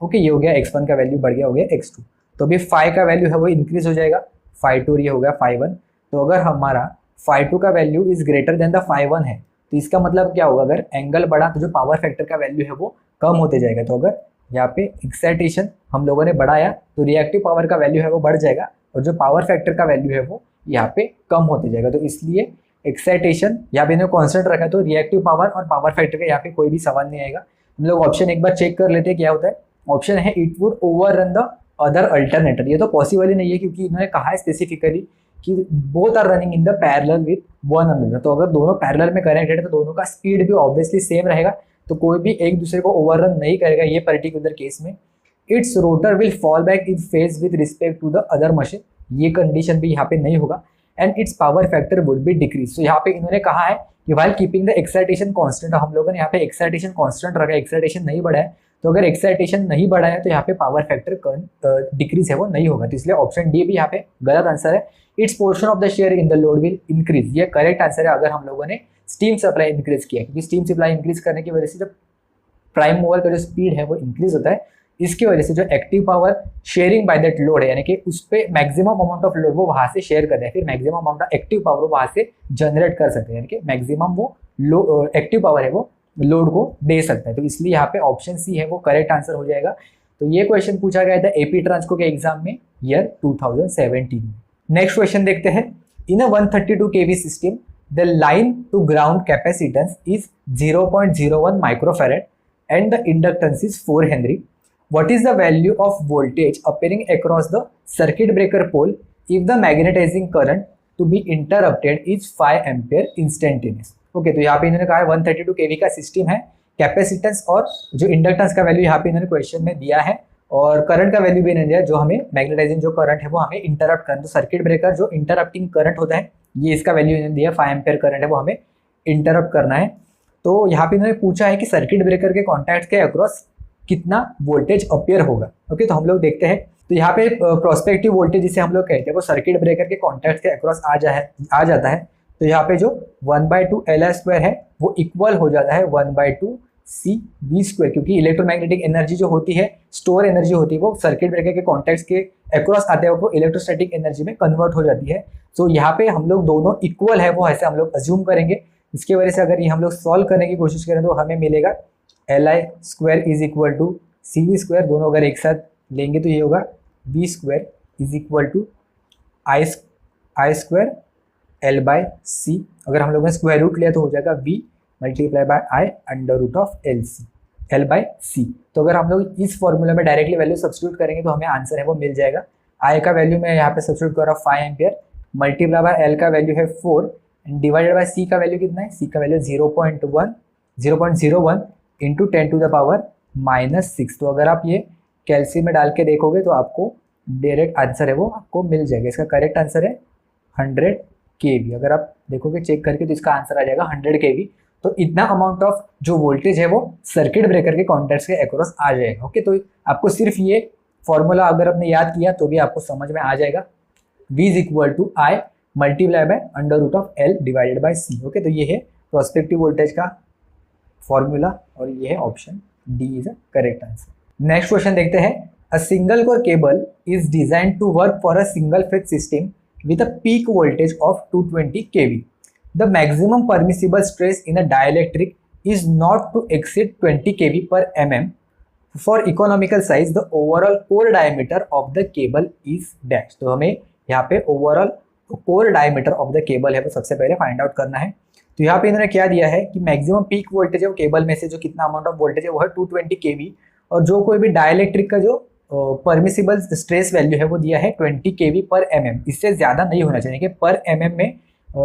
ओके, ये हो गया x1 का वैल्यू बढ़ गया हो गया x2, तो अभी फाई का वैल्यू है वो इंक्रीज हो जाएगा, φ2 ये हो गया φ1। तो अगर हमारा φ2 का value is greater than the φ1 है तो इसका मतलब क्या होगा, अगर एंगल बढ़ा तो जो पावर फैक्टर का वैल्यू है वो कम होते जाएगा। तो अगर यहाँ पे एक्साइटेशन हम लोगों ने बढ़ाया तो रिएक्टिव पावर का वैल्यू है वो बढ़ जाएगा और जो पावर फैक्टर का वैल्यू है वो यहाँ पे कम होते जाएगा। तो इसलिए एक्साइटेशन यहाँ पे कांस्टेंट रखा है तो रिएक्टिव पावर और पावर फैक्टर का यहाँ पे कोई भी सवाल नहीं आएगा। हम लोग ऑप्शन एक बार चेक कर लेते हैं क्या होता है। ऑप्शन है it would over run the other alternator. ये तो पॉसिबल ही नहीं है क्योंकि इन्होंने कहा है स्पेसिफिकली कि both are running in the parallel with one another. तो अगर दोनों पैरेलल में कनेक्टेड है तो दोनों का स्पीड भी ऑब्वियसली सेम रहेगा, तो कोई भी एक दूसरे को ओवररन नहीं करेगा ये पर्टिकुलर केस में। Its rotor will fall back in phase with respect to the other machine, ये कंडीशन भी यहाँ पे नहीं होगा। And its power factor would be decrease. तो यहाँ पे इन्होंने कहा है कि while keeping the excitation constant, हम लोगों ने यहाँ पे एक्साइटेशन कांस्टेंट रखा है, एक्साइटेशन नहीं बढ़ा है। तो अगर एक्साइटेशन नहीं बढ़ा है तो यहाँ पे पावर फैक्टर डिक्रीज है वो नहीं होगा। तो इसलिए ऑप्शन डी भी यहाँ पे गलत आंसर है। It's portion of the share in the load will increase, ये करेक्ट आंसर है अगर हम लोगों ने स्टीम सप्लाई इंक्रीज किया, क्योंकि स्टीम सप्लाई इंक्रीज करने की वजह से जो प्राइम मूवर का जो स्पीड है वो इंक्रीज होता है। इसकी वजह से जो active power sharing by that load है, यानी कि उस पर मैक्सिमम अमाउंट ऑफ लोड वो वहां से शेयर करते हैं, फिर maximum amount of active power वो वहां से जनरेट कर सकते हैं, यानी कि मैक्सिमम वो एक्टिव पावर है वो लोड को दे सकता है। तो इसलिए यहाँ पे ऑप्शन सी है वो करेक्ट आंसर हो जाएगा। तो ये क्वेश्चन पूछा गया था एपी ट्रांसको के एग्जाम में ईयर 2017 में। नेक्स्ट क्वेश्चन देखते हैं। In a 132 kV system the line to ground capacitance is 0.01 microfarad and the inductance is 4 Henry. What is the value of voltage appearing across the circuit breaker pole if the magnetising current to be interrupted is 5 ampere instantaneous. Okay, तो यहाँ पे इन्होंने कहा है 132 केवी का system है, capacitance और जो इंडक्टेंस का वैल्यू यहाँ पे इन्होंने क्वेश्चन में दिया है, और करंट का वैल्यू भी इन्होंने दिया जो हमें मैग्नेटाइजिंग जो करंट है वो हमें इंटरप्ट करना, तो सर्किट ब्रेकर जो इंटरप्टिंग करंट होता है ये इसका वैल्यू इन्होंने दिया 5 एम्पियर करंट है वो हमें इंटरप्ट करना है। तो यहाँ पे इन्होंने पूछा है कि सर्किट ब्रेकर के कॉन्टैक्ट के अक्रॉस कितना वोल्टेज अपीयर होगा। ओके, तो हम लोग देखते हैं, तो यहाँ पे प्रोस्पेक्टिव वोल्टेज जिसे हम लोग कहते हैं वो सर्किट ब्रेकर के कॉन्टैक्ट के अक्रॉस आ जाता है। तो यहाँ पे जो 1/2 Li² है वो इक्वल हो जाता है 1/2 CV², क्योंकि इलेक्ट्रोमैग्नेटिक एनर्जी जो होती है, स्टोर एनर्जी होती है, वो सर्किट ब्रेकर के कॉन्टैक्ट्स के अक्रॉस आते हैं वो इलेक्ट्रोस्टैटिक एनर्जी में कन्वर्ट हो जाती है। तो यहाँ पे हम लोग दोनों इक्वल है वो ऐसे हम लोग अज्यूम करेंगे। इसके वजह से अगर ये हम लोग सॉल्व करने की कोशिश करें तो हमें मिलेगा Li² is equal to CV², दोनों अगर एक साथ लेंगे तो ये होगा V² is equal to I² L/C। अगर हम लोगों ने स्क्वायर रूट लिया तो हो जाएगा V × I √LC L/C। तो अगर हम लोग इस फॉर्मूला में डायरेक्टली वैल्यू सब्स्टिट्यूट करेंगे तो हमें आंसर है वो मिल जाएगा। I का वैल्यू मैं यहाँ पे सब्स्टिट्यूट कर रहा हूँ 5 एम्पियर, × L का वैल्यू है 4 एंड डिवाइडेड बाय C का वैल्यू कितना है, C का वैल्यू 0.01 इंटू 10⁻⁻6। तो अगर आप ये कैलसी में डाल के देखोगे तो आपको डायरेक्ट आंसर है वो आपको मिल जाएगा। इसका करेक्ट आंसर है 100 kV। अगर आप देखोगे चेक करके तो इसका आंसर आ जाएगा 100 kV। तो इतना अमाउंट ऑफ जो वोल्टेज है वो सर्किट ब्रेकर के कॉन्टैक्ट्स के अक्रॉस आ जाएगा। ओके, तो आपको सिर्फ ये फॉर्मूला अगर आपने याद किया तो भी आपको समझ में आ जाएगा। V is equal to I multiply by √L divided by C। Okay, तो ये है प्रोस्पेक्टिव वोल्टेज का फॉर्मूला और ये है option D is a correct answer. Next question देखते हैं। A single core cable is designed to work for a single phase system with a peak voltage of 220 kV. The maximum permissible stress in a dielectric is not to exceed 20 kV per mm. For economical size, the overall core diameter of the cable is dash. तो हमें यहाँ पे overall core diameter of the cable है वो सबसे पहले find out करना है। तो यहाँ पे इन्होंने क्या दिया है कि मैक्सिमम पीक वोल्टेज है वो केबल में से जो कितना अमाउंट ऑफ वोल्टेज है वो है 220 kV, और जो कोई भी डाइलेक्ट्रिक का जो परमिसिबल स्ट्रेस वैल्यू है वो दिया है 20 kV पर mm। इससे ज़्यादा नहीं होना चाहिए कि पर mm में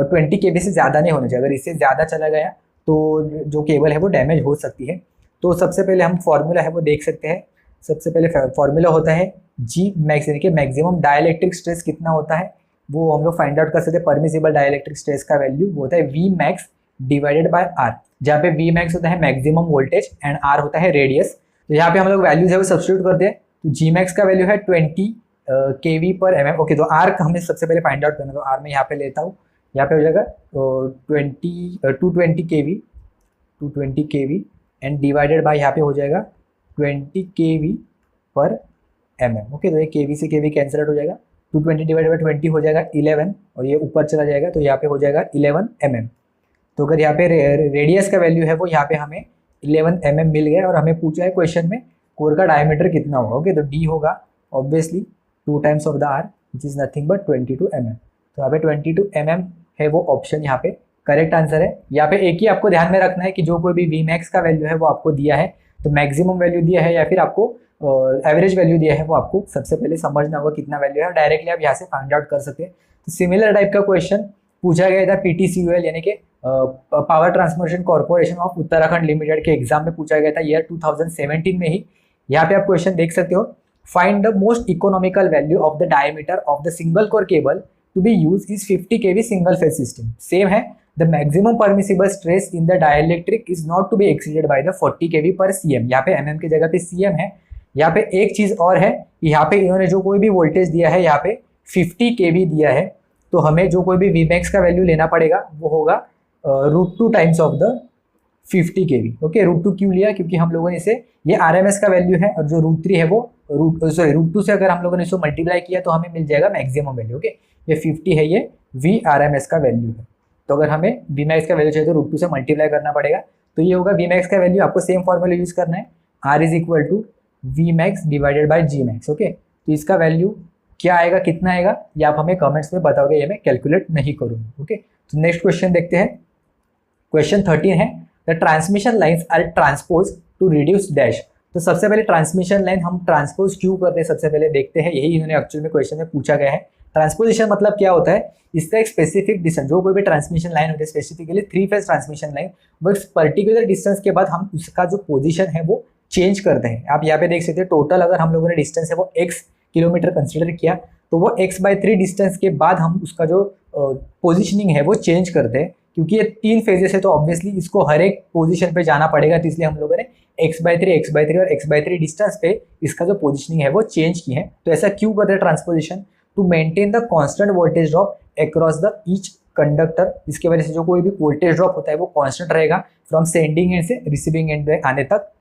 20 kV से ज़्यादा नहीं होना चाहिए। अगर इससे ज़्यादा चला गया तो जो केबल है वो डैमेज हो सकती है। तो सबसे पहले हम फॉर्मूला है वो देख सकते हैं। सबसे पहले फॉर्मूला होता है G मैक्स, यानी कि मैक्सिमम डाइलेक्ट्रिक स्ट्रेस कितना होता है वो हम लोग फाइंड आउट कर सकते हैं। परमिसिबल डाइलेक्ट्रिक स्ट्रेस का वैल्यू वो होता है V max divided bye R, जहाँ पे V मैक्स होता है मैक्सिमम वोल्टेज एंड R होता है रेडियस। तो यहाँ पे हम लोग वैल्यूज है वो सब्स्टिट्यूट करते हैं। तो G मैक्स का वैल्यू है 20 kV पर mm। ओके, तो R का हमें सबसे पहले फाइंड आउट करना, तो R में यहाँ पे लेता हूँ, यहाँ पे हो जाएगा 220 kV एंड डिवाइडेड बाय यहाँ पे हो जाएगा 20 kV पर mm। ओके, तो ये kV से kV कैंसिल आउट हो जाएगा, 220 डिवाइडेड बाय 20 हो जाएगा 11 और ये ऊपर चला जाएगा तो यहाँ पे हो जाएगा 11 mm। तो अगर यहाँ पे रेडियस का वैल्यू है वो यहाँ पे हमें 11 mm मिल गया, और हमें पूछा है क्वेश्चन में कोर का डायमीटर कितना होगा। ओके, तो D होगा obviously 2 times of the R which is nothing but 22 mm। तो यहाँ पे 22 mm है वो ऑप्शन यहाँ पे करेक्ट आंसर है। यहाँ पे एक ही आपको ध्यान में रखना है कि जो कोई भी V मैक्स का वैल्यू है वो आपको दिया है, तो मैक्सिमम वैल्यू दिया है या फिर आपको एवरेज वैल्यू दिया है वो आपको सबसे पहले समझना होगा कितना वैल्यू है, डायरेक्टली आप यहाँ से फाइंड आउट कर सकते हैं। तो सिमिलर टाइप का क्वेश्चन पूछा गया था PTCUL यानी कि power transmission corporation of Uttarakhand limited के एग्जाम में पूछा गया था ईयर 2017 में ही। यहाँ पे आप क्वेश्चन देख सकते हो, find the most economical value of the diameter of the single core cable to be use is 50 kV single phase system. Same है, the maximum permissible stress in the dielectric is not to be exceeded by the 40 kV पर cm। यहाँ पे mm की जगह पे cm है। यहाँ पे एक चीज और है, यहाँ पे इन्होंने जो कोई भी वोल्टेज दिया है यहाँ पे 50 kV दिया है, तो हमें जो कोई भी V मैक्स का वैल्यू लेना पड़ेगा वो होगा √2 times of the 50 kV। Okay, √2 क्यों लिया, क्योंकि हम लोगों ने इसे, ये RMS का वैल्यू है और जो √3 है वो √2 से अगर हम लोगों ने इसको मल्टीप्लाई किया तो हमें मिल जाएगा मैक्सिमम वैल्यू। ओके, ये 50 है, ये VRMS का वैल्यू है। तो अगर हमें V मैक्स का वैल्यू चाहिए तो √2 से मल्टीप्लाई करना पड़ेगा, तो ये होगा V मैक्स का वैल्यू। आपको सेम फॉर्मूला यूज करना है, R is equal to V max divided by G max. Okay, तो इसका वैल्यू क्या आएगा, कितना आएगा, ये आप हमें कमेंट्स में बताओगे, ये मैं कैलकुलेट नहीं करूँगा। ओके, तो नेक्स्ट क्वेश्चन देखते हैं। क्वेश्चन 13 है, the transmission lines are transpose to reduce dash. तो सबसे पहले ट्रांसमिशन लाइन हम ट्रांसपोज क्यों करते हैं सबसे पहले देखते हैं, यही इन्होंने एक्चुअल में क्वेश्चन में पूछा गया है। ट्रांसपोजिशन मतलब क्या होता है, इसका एक स्पेसिफिक डिस्टेंस, जो कोई भी ट्रांसमिशन लाइन होती है स्पेसिफिकली 3 फेज ट्रांसमिशन लाइन, वो एक पर्टिकुलर डिस्टेंस के बाद हम उसका जो पोजीशन है वो चेंज करते हैं। आप यहाँ पे देख सकते हैं टोटल अगर हम लोगों ने डिस्टेंस है वो x किलोमीटर कंसिडर किया, तो वो x/3 डिस्टेंस के बाद हम उसका जो पोजिशनिंग है वो चेंज करते हैं। क्योंकि ये 3 फेजेस है तो ऑब्वियसली इसको हर एक पोजीशन पे जाना पड़ेगा, तो इसलिए हम लोगों ने x/3 और x/3 डिस्टेंस पे इसका जो पोजीशनिंग है वो चेंज की है। तो ऐसा क्यों करते हैं transposition? To maintain the constant voltage drop across the each conductor. इसके वजह से जो कोई भी वोल्टेज ड्रॉप होता है वो कांस्टेंट रहेगा फ्रॉम सेंडिंग एंड से रिसीविंग एंड पे आने तक।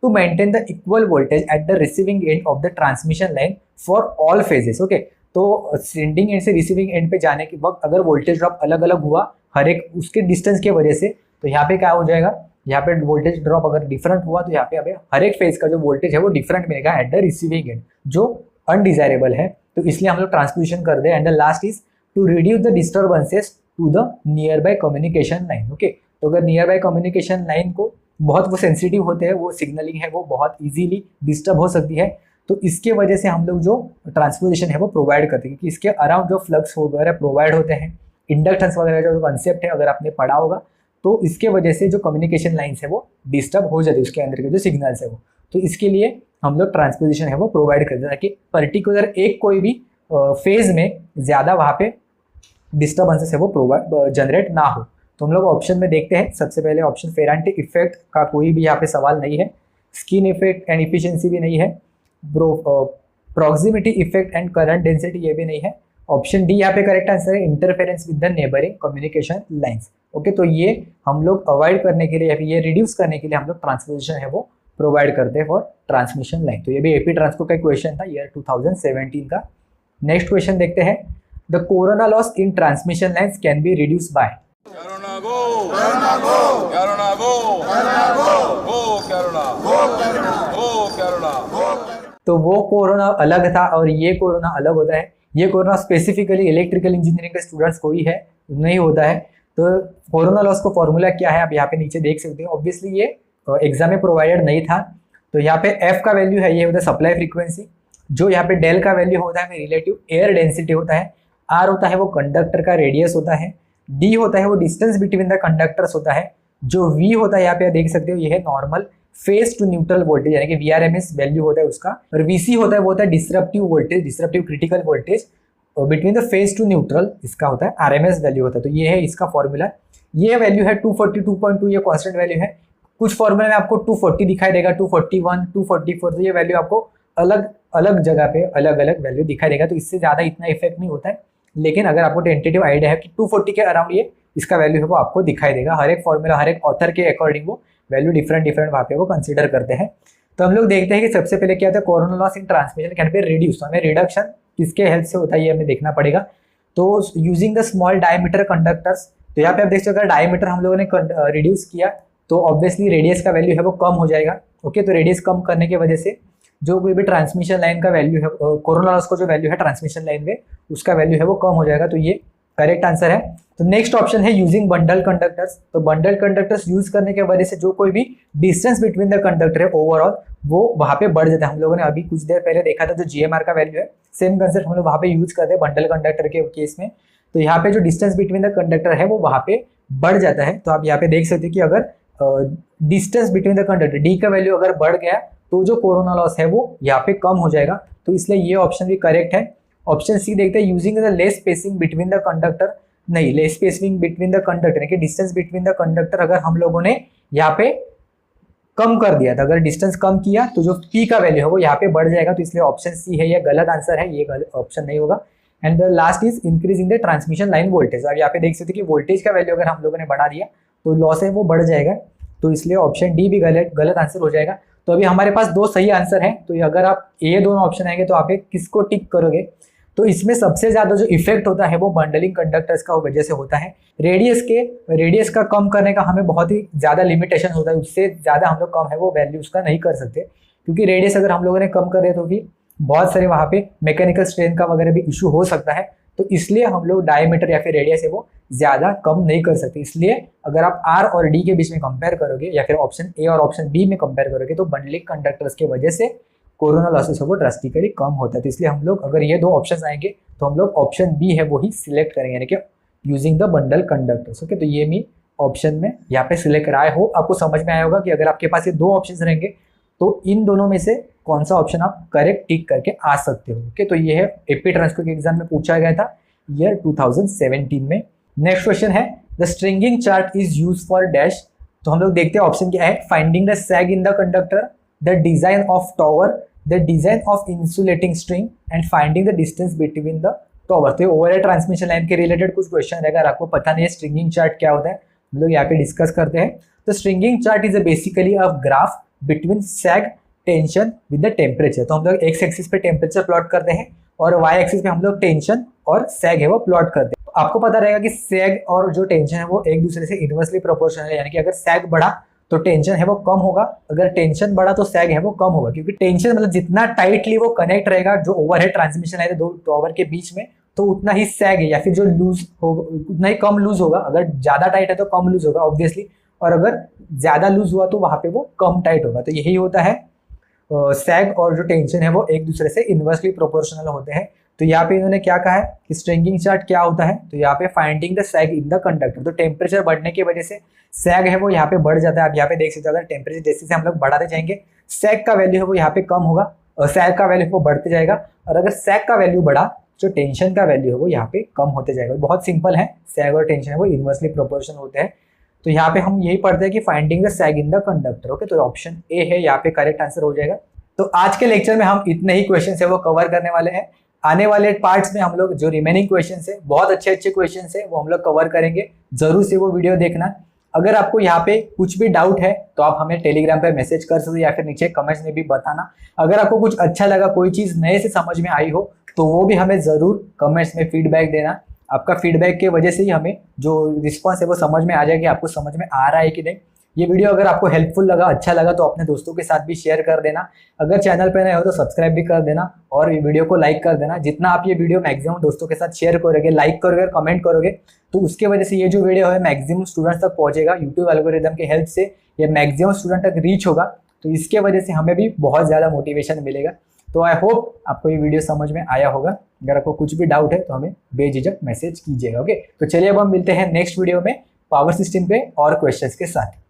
To maintain the equal voltage at the receiving end of the transmission line for all phases. Okay, तो सेंडिंग एंड से रिसीविंग एंड पे जाने के वक्त अगर वोल्टेज ड्रॉप अलग अलग हुआ हर एक उसके डिस्टेंस की वजह से, तो यहाँ पे क्या हो जाएगा, यहाँ पे वोल्टेज ड्रॉप अगर डिफरेंट हुआ तो यहाँ पे हर एक फेज का जो वोल्टेज है वो डिफरेंट मिलेगा एट द रिसीविंग एंड, जो अनडिजायरेबल है। तो इसलिए हम लोग ट्रांसपोजिशन कर दे। And the last is to reduce the disturbances to the nearby communication line. Okay, तो अगर नियर बाय कम्युनिकेशन लाइन को बहुत वो सेंसिटिव होते हैं, वो सिग्नलिंग है वो बहुत इजीली डिस्टर्ब हो सकती है, तो इसके वजह से हम लोग जो ट्रांसपोजिशन है वो प्रोवाइड करते हैं, क्योंकि इसके अराउंड जो फ्लक्स वगैरह प्रोवाइड होते हैं, इंडक्टेंस वगैरह का जो कंसेप्ट है अगर आपने पढ़ा होगा, तो इसके वजह से जो कम्युनिकेशन लाइन्स है वो डिस्टर्ब हो जाती है, उसके अंदर के जो सिग्नल्स है वो। तो इसके लिए हम लोग ट्रांसपोजिशन है वो प्रोवाइड करते हैं ताकि पर्टिकुलर एक कोई भी फेज में ज़्यादा वहाँ पे डिस्टर्बेंसेस है वो प्रोवाइड जनरेट ना हो। तो हम लोग ऑप्शन में देखते हैं। सबसे पहले ऑप्शन फेरांटी इफेक्ट का कोई भी यहाँ पे सवाल नहीं है, स्किन इफेक्ट एंड इफिशियंसी भी नहीं है, proximity effect and current density ये भी नहीं है। ऑप्शन डी यहाँ पे करेक्ट आंसर है, interference with the neighbouring communication lines. Okay, तो ये हम लोग अवॉइड करने के लिए या फिर ये रिड्यूस करने के लिए हम लोग ट्रांसपोजिशन है वो प्रोवाइड करते हैं फॉर ट्रांसमिशन लाइन। तो ये भी एपी ट्रांसको का क्वेश्चन था ईयर 2017 का। नेक्स्ट क्वेश्चन देखते हैं, the corona loss in transmission lines can be reduce by. तो वो कोरोना अलग था और ये कोरोना अलग होता है। ये कोरोना स्पेसिफिकली इलेक्ट्रिकल इंजीनियरिंग के स्टूडेंट्स को ही है, नहीं होता है। तो कोरोना लॉस का फॉर्मूला क्या है आप यहाँ पे नीचे देख सकते हो। ऑब्वियसली ये एग्जाम में प्रोवाइडेड नहीं था, तो यहाँ पे एफ का वैल्यू है, ये होता है सप्लाई फ्रीक्वेंसी। जो यहाँ पे डेल का वैल्यू होता है रिलेटिव एयर डेंसिटी होता है, आर होता है वो कंडक्टर का रेडियस होता है, डी होता है वो डिस्टेंस बिटवीन द कंडक्टर्स होता है, जो वी होता है यहाँ पे देख सकते हो ये है normal phase two neutral voltage यानी कि VRMS वैल्यू होता है उसका, और VC होता है वो होता है disruptive voltage, disruptive critical voltage between the phase two neutral, इसका होता है RMS वैल्यू होता है। तो ये है इसका फॉर्मूला। ये वैल्यू है 242.2, ये कांस्टेंट वैल्यू है। कुछ फॉर्मूला में आपको 240 दिखाई देगा, 241, 244, तो ये वैल्यू आपको अलग अलग जगह पे अलग अलग वैल्यू दिखाई देगा। तो इससे ज़्यादा इतना इफेक्ट नहीं होता है, लेकिन अगर आपको टेंटेटिव आइडिया है कि 240 के अराउंड ये इसका वैल्यू है वो आपको दिखाई देगा। हर एक फॉर्मूला हर एक ऑथर के अकॉर्डिंग वो वैल्यू डिफरेंट वहाँ पे वो कंसिडर करते हैं। तो हम लोग देखते हैं कि सबसे पहले क्या होता है, corona loss in transmission can be reduce. तो हमें रिडक्शन किसके हेल्प से होता है ये हमें देखना पड़ेगा। तो using the small diameter conductors, तो यहाँ पे आप देख सकते हो डायमीटर हम लोगों ने रिड्यूस किया तो ऑब्वियसली रेडियस का वैल्यू है वो कम हो जाएगा। ओके, तो रेडियस कम करने की वजह से जो कोई भी ट्रांसमिशन लाइन का वैल्यू है, कोरोना लॉस को जो वैल्यू है ट्रांसमिशन लाइन में उसका वैल्यू है वो कम हो जाएगा। तो ये करेक्ट आंसर है। तो नेक्स्ट ऑप्शन है यूजिंग बंडल कंडक्टर्स। तो बंडल कंडक्टर्स यूज करने की वजह से जो कोई भी डिस्टेंस बिटवीन द कंडक्टर है ओवरऑल वो वहाँ पे बढ़ जाता है। हम लोगों ने अभी कुछ देर पहले देखा था जो GMR का वैल्यू है, सेम कंसेप्ट हम लोग वहाँ पे यूज करते हैं बंडल कंडक्टर के केस में। तो यहाँ पे जो डिस्टेंस बिटवीन द कंडक्टर है वो वहाँ पे बढ़ जाता है। तो आप यहाँ पे देख सकते हो कि अगर distance between the conductor D का वैल्यू अगर बढ़ गया तो जो कोरोना लॉस है वो यहाँ पे कम हो जाएगा। तो इसलिए ये ऑप्शन भी करेक्ट है। ऑप्शन सी देखते हैं, using the less spacing between the conductor. नहीं, less spacing between the conductor यानी कि डिस्टेंस बिटवीन द कंडक्टर अगर हम लोगों ने यहाँ पे कम कर दिया था, अगर डिस्टेंस कम किया तो जो पी का वैल्यू है वो यहाँ पे बढ़ जाएगा। तो इसलिए ऑप्शन सी है, ये गलत आंसर है, ये ऑप्शन नहीं होगा। And the last is increasing the transmission line voltage. अब यहाँ पे देख सकते हैं कि वोल्टेज का वैल्यू अगर हम लोगों ने बढ़ा दिया तो लॉस है वो बढ़ जाएगा। तो इसलिए ऑप्शन डी भी गलत आंसर हो जाएगा। तो अभी हमारे पास दो सही आंसर हैं। तो अगर आप ये दोनों ऑप्शन आएंगे तो आप किसको टिक करोगे? तो इसमें सबसे ज्यादा जो इफेक्ट होता है वो बंडलिंग कंडक्टर्स का वजह से होता है। रेडियस का कम करने का हमें बहुत ही ज्यादा लिमिटेशन होता है, उससे ज्यादा हम लोग कम है वो वैल्यू उसका नहीं कर सकते, क्योंकि रेडियस अगर हम लोगों ने कम करे तो फिर बहुत सारे वहाँ पे मैकेनिकल स्ट्रेन का वगैरह भी इशू हो सकता है। तो इसलिए हम लोग डायमीटर या फिर रेडियस है वो ज्यादा कम नहीं कर सकते। इसलिए अगर आप आर और डी के बीच में कंपेयर करोगे या फिर ऑप्शन ए और ऑप्शन बी में कंपेयर करोगे तो बंडलिंग कंडक्टर्स की वजह से कोरोना लॉसेस है वो ड्रास्टिकली कम होता है। तो इसलिए हम लोग अगर ये दो ऑप्शंस आएंगे तो हम लोग ऑप्शन बी है वो ही सिलेक्ट करेंगे, यानी कि using the bundle conductors. Okay, तो ये मी ऑप्शन में यहाँ पे सिलेक्ट कराए हो। आपको समझ में आया होगा कि अगर आपके पास ये दो ऑप्शंस रहेंगे तो इन दोनों में से कौन सा ऑप्शन आप करेक्ट टिक करके आ सकते हो। ओके, तो ये है एपी ट्रांसफर के एग्जाम में पूछा गया था ईयर 2017 में। नेक्स्ट क्वेश्चन है the stringing chart is use for dash. तो हम लोग देखते हैं ऑप्शन क्या है, finding the sag in the conductor, the design of tower, the design of insulating string and finding the distance between the tower. तो overall transmission line के related कुछ क्वेश्चन रहेगा। अगर आपको पता नहीं है स्ट्रिंगिंग चार्ट क्या होता है, हम लोग यहाँ पे डिस्कस करते हैं। तो stringing chart is basically a graph between sag tension with the temperature. तो हम लोग एक्स एक्सिस पे टेम्परेचर प्लॉट करते हैं और वाई एक्सिस पे हम लोग टेंशन और सैग है वो प्लॉट करते हैं। आपको पता रहेगा कि सैग और जो टेंशन है वो एक दूसरे से इनवर्सली प्रोपोर्शनल है, यानी कि अगर सैग बढ़ा तो टेंशन है वो कम होगा, अगर टेंशन बढ़ा तो सैग है वो कम होगा। क्योंकि टेंशन मतलब जितना टाइटली वो कनेक्ट रहेगा जो ओवरहेड ट्रांसमिशन है दो टॉवर के बीच में, तो उतना ही सैग है या फिर जो लूज हो उतना ही कम लूज होगा। अगर ज्यादा टाइट है तो कम लूज होगा ऑब्वियसली, और अगर ज्यादा लूज हुआ तो वहां पे वो कम टाइट होगा। तो यही होता है सैग और जो टेंशन है वो एक दूसरे से इनवर्सली प्रोपोर्शनल होते हैं। तो यहाँ पे इन्होंने क्या कहा है कि स्ट्रिंगिंग चार्ट क्या होता है, तो यहाँ पे finding the sag in the conductor. तो टेम्परेचर बढ़ने की वजह से सैग है वो यहाँ पे बढ़ जाता है। आप यहाँ पे देख सकते हो अगर टेम्परेचर जैसे हम लोग बढ़ाते जाएंगे सैग का वैल्यू है वो यहाँ पे कम होगा और सैग का वैल्यू वो बढ़ते जाएगा, और अगर सैग का वैल्यू बढ़ा जो टेंशन का वैल्यू है वो यहाँ पे कम होते जाएगा। बहुत सिंपल है, सैग और टेंशन है वो इनवर्सली प्रोपोर्शनल होते हैं। तो यहाँ पे हम यही पढ़ते हैं कि finding the sag in the conductor. Okay, तो ऑप्शन ए है यहाँ पे करेक्ट आंसर हो जाएगा। तो आज के लेक्चर में हम इतने ही क्वेश्चन है वो कवर करने वाले हैं। आने वाले पार्ट्स में हम लोग जो रिमेनिंग क्वेश्चंस है बहुत अच्छे अच्छे क्वेश्चंस है वो हम लोग कवर करेंगे। जरूर से वो वीडियो देखना। अगर आपको यहाँ पे कुछ भी डाउट है तो आप हमें टेलीग्राम पे मैसेज कर सकते हो या फिर नीचे कमेंट्स में भी बताना। अगर आपको कुछ अच्छा लगा, कोई चीज़ नए से समझ में आई हो तो वो भी हमें ज़रूर कमेंट्स में फीडबैक देना। आपका फीडबैक की वजह से ही हमें जो रिस्पॉन्स है वो समझ में आ जाएगी, आपको समझ में आ रहा है कि नहीं। ये वीडियो अगर आपको हेल्पफुल लगा, अच्छा लगा तो अपने दोस्तों के साथ भी शेयर कर देना। अगर चैनल पे नए हो तो सब्सक्राइब भी कर देना और ये वीडियो को लाइक कर देना। जितना आप ये वीडियो मैक्सिमम दोस्तों के साथ शेयर करोगे, लाइक करोगे, कमेंट करोगे तो उसके वजह से ये जो वीडियो है मैक्सिमम स्टूडेंट्स तक पहुंचेगा। यूट्यूब एल्गोरिदम के हेल्प से ये मैक्सिमम स्टूडेंट तक रीच होगा, तो इसके वजह से हमें भी बहुत ज़्यादा मोटिवेशन मिलेगा। तो आई होप आपको ये वीडियो समझ में आया होगा। अगर आपको कुछ भी डाउट है तो हमें बेझिझक मैसेज कीजिएगा। ओके, तो चलिए अब हम मिलते हैं नेक्स्ट वीडियो में पावर सिस्टम पे और क्वेश्चंस के साथ।